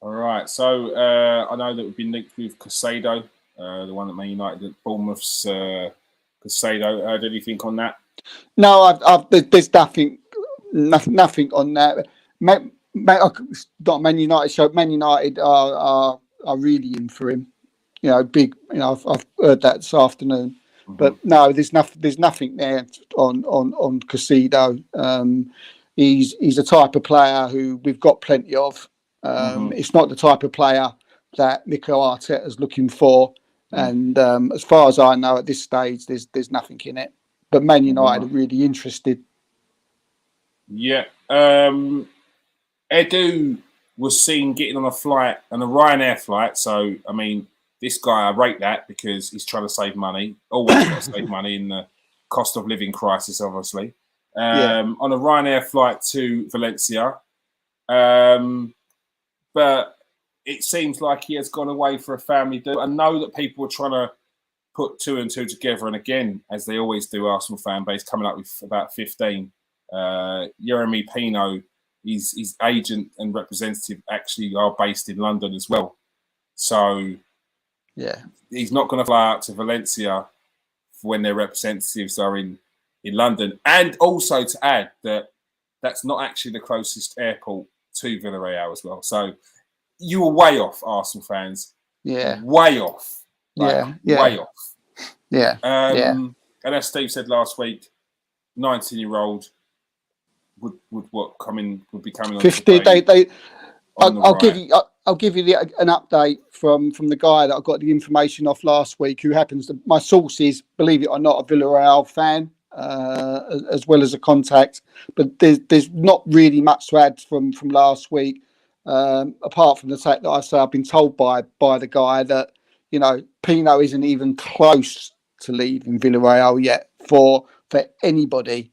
All right, so I know that we've been linked with Caicedo, the one that Man United at Bournemouth's Caicedo. Heard anything on that? No, there's nothing on that. Not Man United. So Man United are really in for him. Big. I've heard that this afternoon, but no, there's nothing there on Caicedo. He's a type of player who we've got plenty of. It's not the type of player that Mikel Arteta is looking for, and as far as I know, at this stage, there's nothing in it. But Man United are really interested. Yeah, Edu was seen getting on a flight, and a Ryanair flight. So I mean, this guy, I rate that because he's trying to save money. Always got to save money in the cost of living crisis, obviously. On a Ryanair flight to Valencia. But it seems like he has gone away for a family do. I know that people are trying to put two and two together. And again, as they always do, Arsenal fan base coming up with about 15. Jeremy Pino, his agent and representative actually are based in London as well. So he's not going to fly out to Valencia when their representatives are in London. And also to add that that's not actually the closest airport to Villarreal as well. So you were way off, Arsenal fans. Yeah. Way off. Way off. And as Steve said last week, 19-year-old would be coming on 50. I'll give you an update from the guy that I got the information off last week, who happens to, my source is, believe it or not, a Villarreal fan, as well as a contact. But there's not really much to add from last week, apart from the fact that I've been told by the guy that, you know, Pino isn't even close to leaving Villarreal yet for anybody,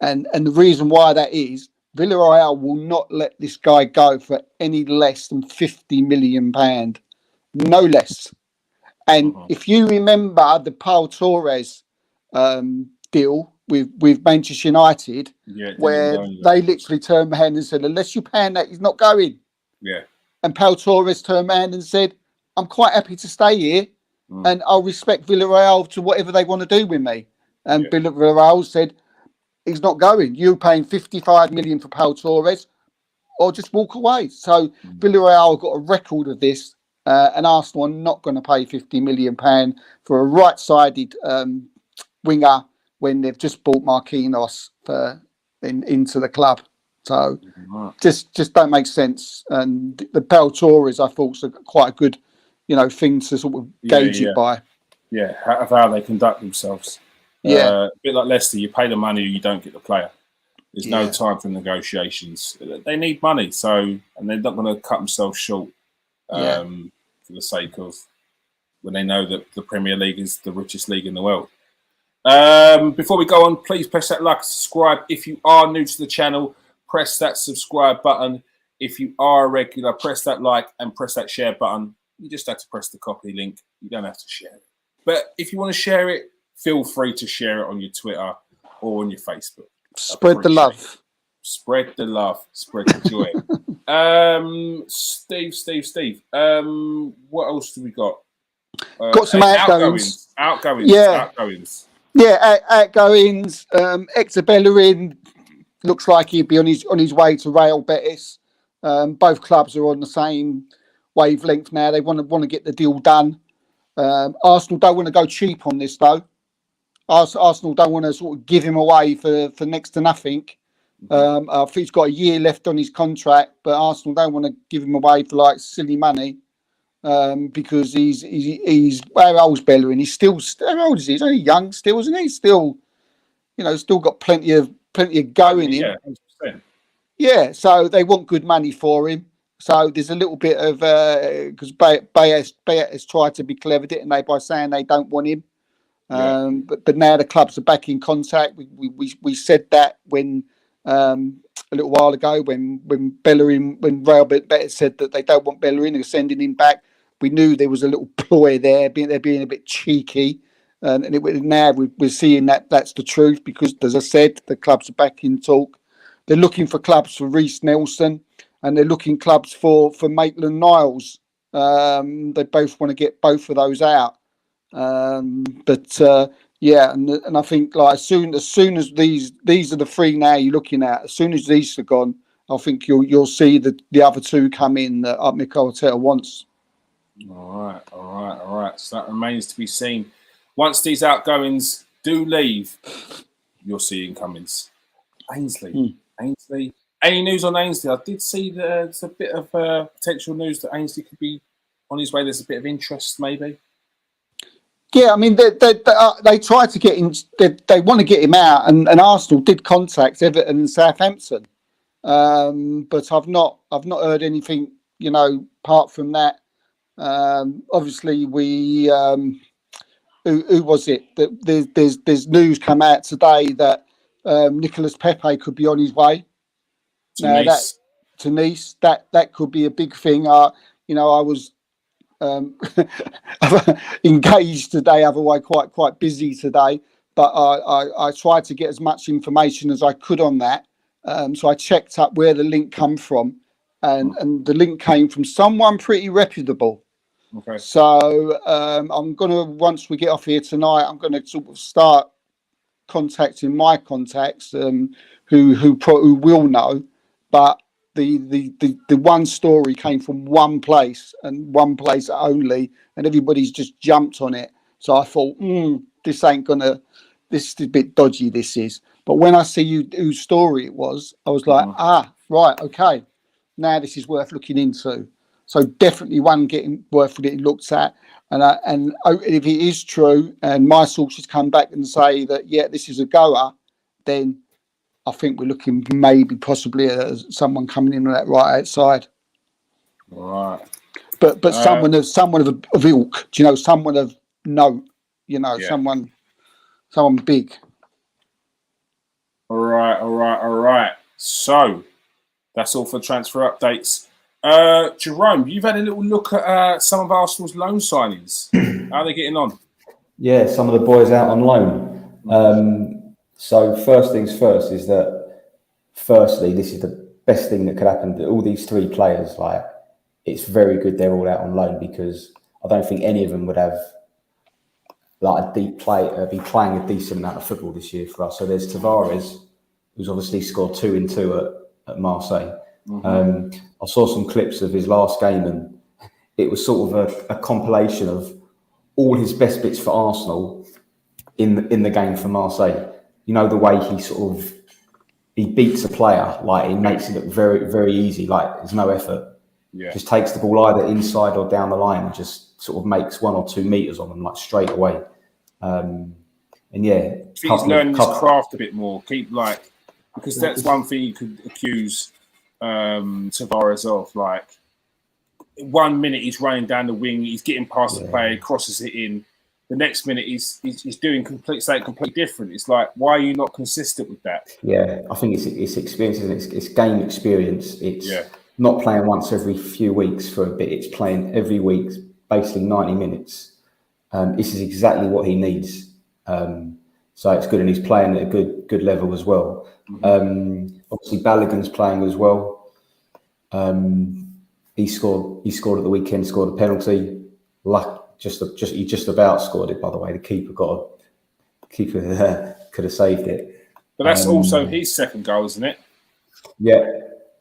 and the reason why that is, Villarreal will not let this guy go for any less than £50 million, no less. And if you remember the Paul Torres deal with Manchester United, where they literally turned around and said, unless you pay that, he's not going. Yeah. And Paul Torres turned around and said, I'm quite happy to stay here, and I'll respect Villarreal to whatever they want to do with me. And Villarreal said, he's not going. You're paying 55 million for Paul Torres, or just walk away. So Villarreal got a record of this, and Arsenal are not going to pay £50 million for a right-sided winger when they've just bought Marquinhos into the club. So just don't make sense. And the Paul Torres, I thought, was quite a good, you know, thing to sort of gauge it by. Yeah, how they conduct themselves. A bit like Leicester, you pay the money, you don't get the player. There's no time for negotiations. They need money, and they're not going to cut themselves short for the sake of, when they know that the Premier League is the richest league in the world. Before we go on, please press that like, subscribe. If you are new to the channel, press that subscribe button. If you are a regular, press that like and press that share button. You just have to press the copy link. You don't have to share it. But if you want to share it, feel free to share it on your Twitter or on your Facebook. Spread the love. Spread the love. Spread the joy. Steve. What else do we got? Got some outgoings. Outgoings. Yeah, outgoings. Hector Bellerin looks like he'd be on his way to Real Betis. Both clubs are on the same wavelength now. They want to get the deal done. Arsenal don't want to go cheap on this, though. Arsenal don't want to sort of give him away for next to nothing. I think he's got a year left on his contract, but Arsenal don't want to give him away for like silly money, because he's how old's Bellerin? He's still, how old is he? He's only young still, isn't he? Still, you know, still got plenty of going in. Yeah, 100%. Yeah, so they want good money for him. So there's a little bit of because Betis tried to be clever, didn't they, by saying they don't want him. But now the clubs are back in contact. We said that when a little while ago when Real Betis said that they don't want Bellerin, they're sending him back. We knew there was a little ploy there. They're being a bit cheeky, and now we're seeing that that's the truth, because, as I said, the clubs are back in talk. They're looking for clubs for Reece Nelson, and they're looking clubs for Maitland-Niles. They both want to get both of those out. And I think, like, as soon as these are the three now you're looking at, as soon as these are gone, I think you'll see the other two come in that Mikel Arteta wants. All right. So that remains to be seen. Once these outgoings do leave, you'll see incomings. Ainsley. Any news on Ainsley? I did see there's a bit of potential news that Ainsley could be on his way. There's a bit of interest, maybe. Yeah, I mean, they tried to get him. They want to get him out, and Arsenal did contact Everton and Southampton, but I've not heard anything, you know, apart from that. Obviously, we who was it? That there's news come out today that Nicolas Pepe could be on his way to Nice. That could be a big thing. I was engaged today, otherwise quite busy today, but I tried to get as much information as I could on that. So I checked up where the link come from, and the link came from someone pretty reputable. Okay. So I'm gonna, once we get off here tonight, I'm gonna sort of start contacting my contacts who will know, but the one story came from one place and one place only, and everybody's just jumped on it. So I thought, this is a bit dodgy, this is. But when I see whose story it was, I was like, right, okay, now this is worth looking into. So definitely one worth getting looked at. And if it is true, and my sources come back and say that this is a goer, then I think we're looking maybe possibly at someone coming in on that right outside. Right. But someone of ilk, do you know, someone of note, you know, someone big. All right. So that's all for transfer updates. Jerome, you've had a little look at some of Arsenal's loan signings. How are they getting on? Yeah, some of the boys out on loan. So first things first is that, firstly, this is the best thing that could happen to all these three players. Like, it's very good they're all out on loan, because I don't think any of them would have like be playing a decent amount of football this year for us. So there's Tavares, who's obviously scored 2 in 2 at Marseille. I saw some clips of his last game, and it was sort of a compilation of all his best bits for Arsenal in the game for Marseille. You know, the way he beats a player, like he makes it look very, very easy, like there's no effort. Yeah. Just takes the ball either inside or down the line and just sort of makes 1 or 2 meters on them, like straight away. And yeah, he's learning his craft a bit more. Because that's one thing you could accuse Tavares of. Like, 1 minute he's running down the wing, he's getting past the player, he crosses it in. The next minute he's doing something completely different. It's like, why are you not consistent with that? Yeah, I think it's experience, and it's game experience. It's not playing once every few weeks for a bit. It's playing every week, basically 90 minutes. This is exactly what he needs. So it's good, and he's playing at a good level as well. Obviously, Balogun's playing as well. He scored at the weekend. Scored a penalty. He just about scored it. By the way, the keeper could have saved it. But that's also his second goal, isn't it? Yeah,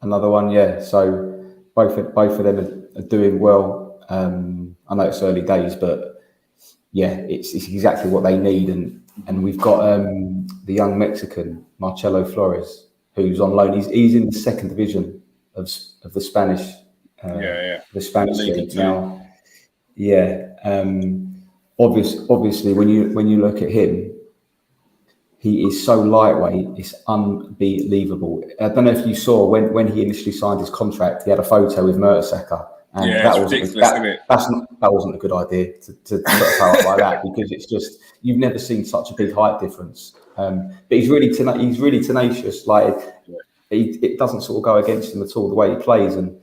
another one. Yeah, so both of them are doing well. I know it's early days, but yeah, it's exactly what they need. And we've got the young Mexican Marcelo Flores, who's on loan. He's in the second division of the Spanish. The Spanish league now. Yeah. Obviously, when you look at him, he is so lightweight. It's unbelievable. I don't know if you saw when he initially signed his contract, he had a photo with Mertesacker. And that wasn't a good idea to put a power up like that, because it's just, you've never seen such a big height difference. But he's really tenacious. Like, it doesn't sort of go against him at all, the way he plays. And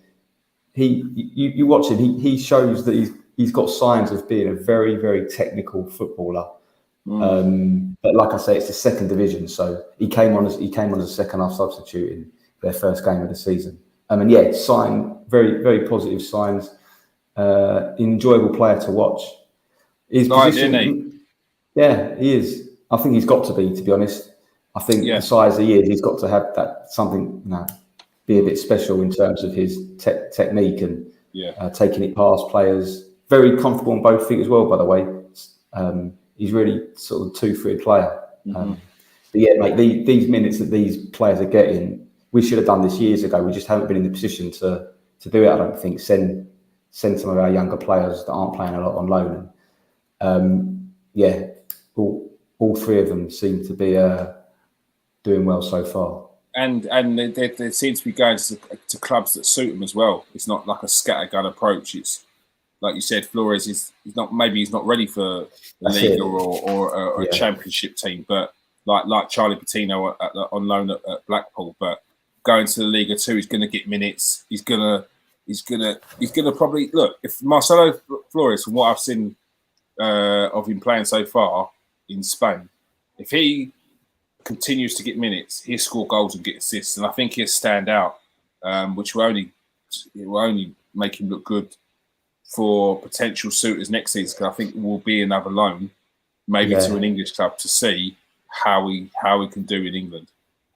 you watch him, he shows that he's got signs of being a very, very technical footballer. But like I say, it's the second division, so he came on as a second half substitute in their first game of the season. Very, very positive signs. Enjoyable player to watch. His position, isn't he? Yeah, he is. I think he's got to be honest. I think the size he is, he's got to have that something, be a bit special in terms of his technique and taking it past players. Very comfortable on both feet as well, by the way. He's really sort of two-footed player. But yeah, mate, these minutes that these players are getting, we should have done this years ago. We just haven't been in the position to do it, I don't think. Send some of our younger players that aren't playing a lot on loan. All three of them seem to be doing well so far. And they seem to be going to clubs that suit them as well. It's not like a scattergun approach. It's like you said, Flores is not ready for the league or a championship team, but like Charlie Patino on loan at Blackpool, but going to the Liga 2, he's going to get minutes. He's gonna probably look. If Marcelo Flores, from what I've seen of him playing so far in Spain, if he continues to get minutes, he'll score goals and get assists, and I think he'll stand out, which will only make him look good for potential suitors next season. Because I think it will be another loan, maybe to an English club, to see how he can do in England.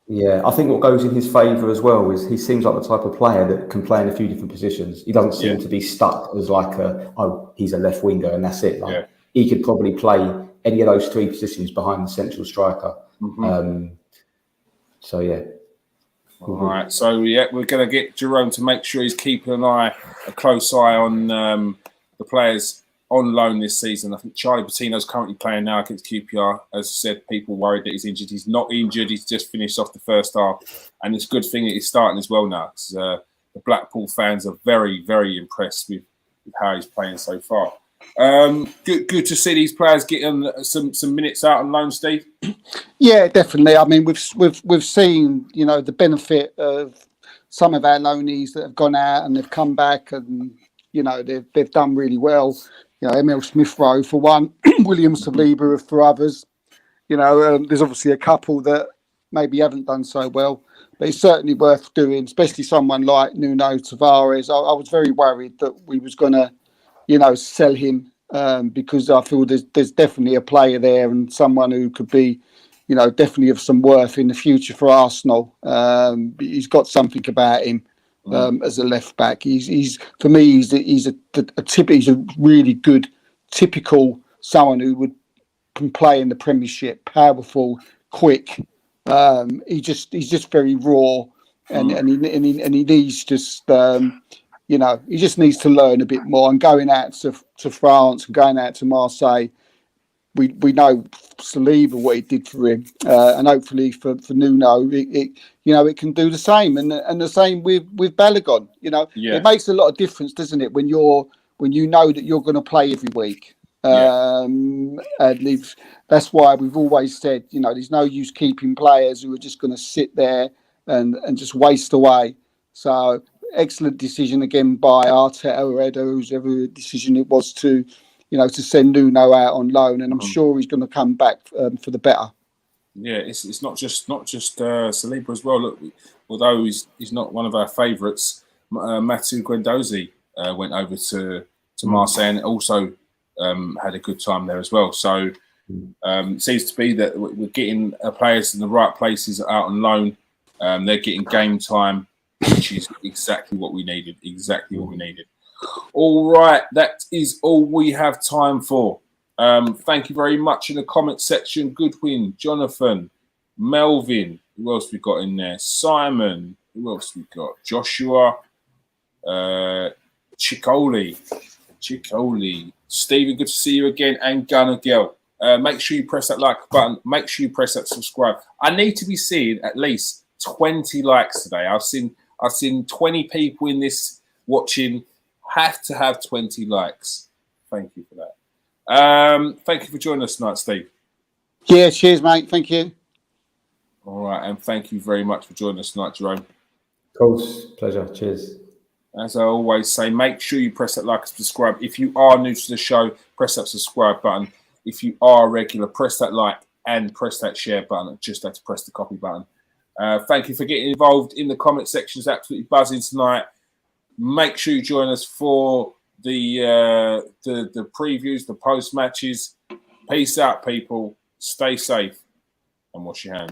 Yeah, I think what goes in his favour as well is he seems like the type of player that can play in a few different positions. He doesn't seem to be stuck as like he's a left winger and that's it. He could probably play any of those three positions behind the central striker. So yeah. All right. So yeah, we're going to get Jerome to make sure he's keeping a close eye on the players on loan this season. I think Charlie Patino's currently playing now against QPR. As I said, people worried that he's injured. He's not injured. He's just finished off the first half, and it's a good thing that he's starting as well now, because the Blackpool fans are very, very impressed with how he's playing so far. Good to see these players getting some minutes out on loan, Steve. Yeah, definitely. I mean, we've seen, you know, the benefit of some of our loanees that have gone out and they've come back, and you know they've done really well. You know, Emil Smith-Rowe for one, William Saliba for others. You know, there's obviously a couple that maybe haven't done so well, but it's certainly worth doing, especially someone like Nuno Tavares. I was very worried that we was going to, you know, sell him because I feel there's definitely a player there and someone who could be, you know, definitely of some worth in the future for Arsenal. He's got something about him as a left back. He's for me, he's a really good typical someone who can play in the Premiership, powerful, quick. He's just very raw, and he needs just. You know, he just needs to learn a bit more. And going out to France and going out to Marseille, we know Saliba what he did for him, and hopefully for Nuno, it can do the same. And the same with Balogun. You know, It makes a lot of difference, doesn't it, when you know that you're going to play every week. And that's why we've always said, you know, there's no use keeping players who are just going to sit there and just waste away. So. Excellent decision again by Arteta or Edo, whoever decision it was to send Nuno out on loan, and I'm sure he's going to come back for the better. Yeah, it's not just Saliba as well. Look, although he's not one of our favourites, Mathieu Guendouzi went over to Marseille and also had a good time there as well. So it seems to be that we're getting players in the right places out on loan. They're getting game time, which is exactly what we needed. All right, that is all we have time for. Thank you very much in the comment section. Goodwin, Jonathan, Melvin. Who else we got in there? Simon. Who else we got? Joshua. Chicoli. Stephen, good to see you again. And Gunnar Gill. Make sure you press that like button. Make sure you press that subscribe. I need to be seeing at least 20 likes today. I've seen 20 people in this watching. Have to have 20 likes. Thank you for that. Thank you for joining us tonight, Steve. Yeah, cheers, mate. Thank you. All right, and thank you very much for joining us tonight, Jerome. Of course, pleasure. Cheers. As I always say, make sure you press that like and subscribe. If you are new to the show, press that subscribe button. If you are a regular, press that like and press that share button. Just have to press the copy button. Thank you for getting involved in the comment section. It's absolutely buzzing tonight. Make sure you join us for the previews, the post matches. Peace out, people. Stay safe and wash your hands.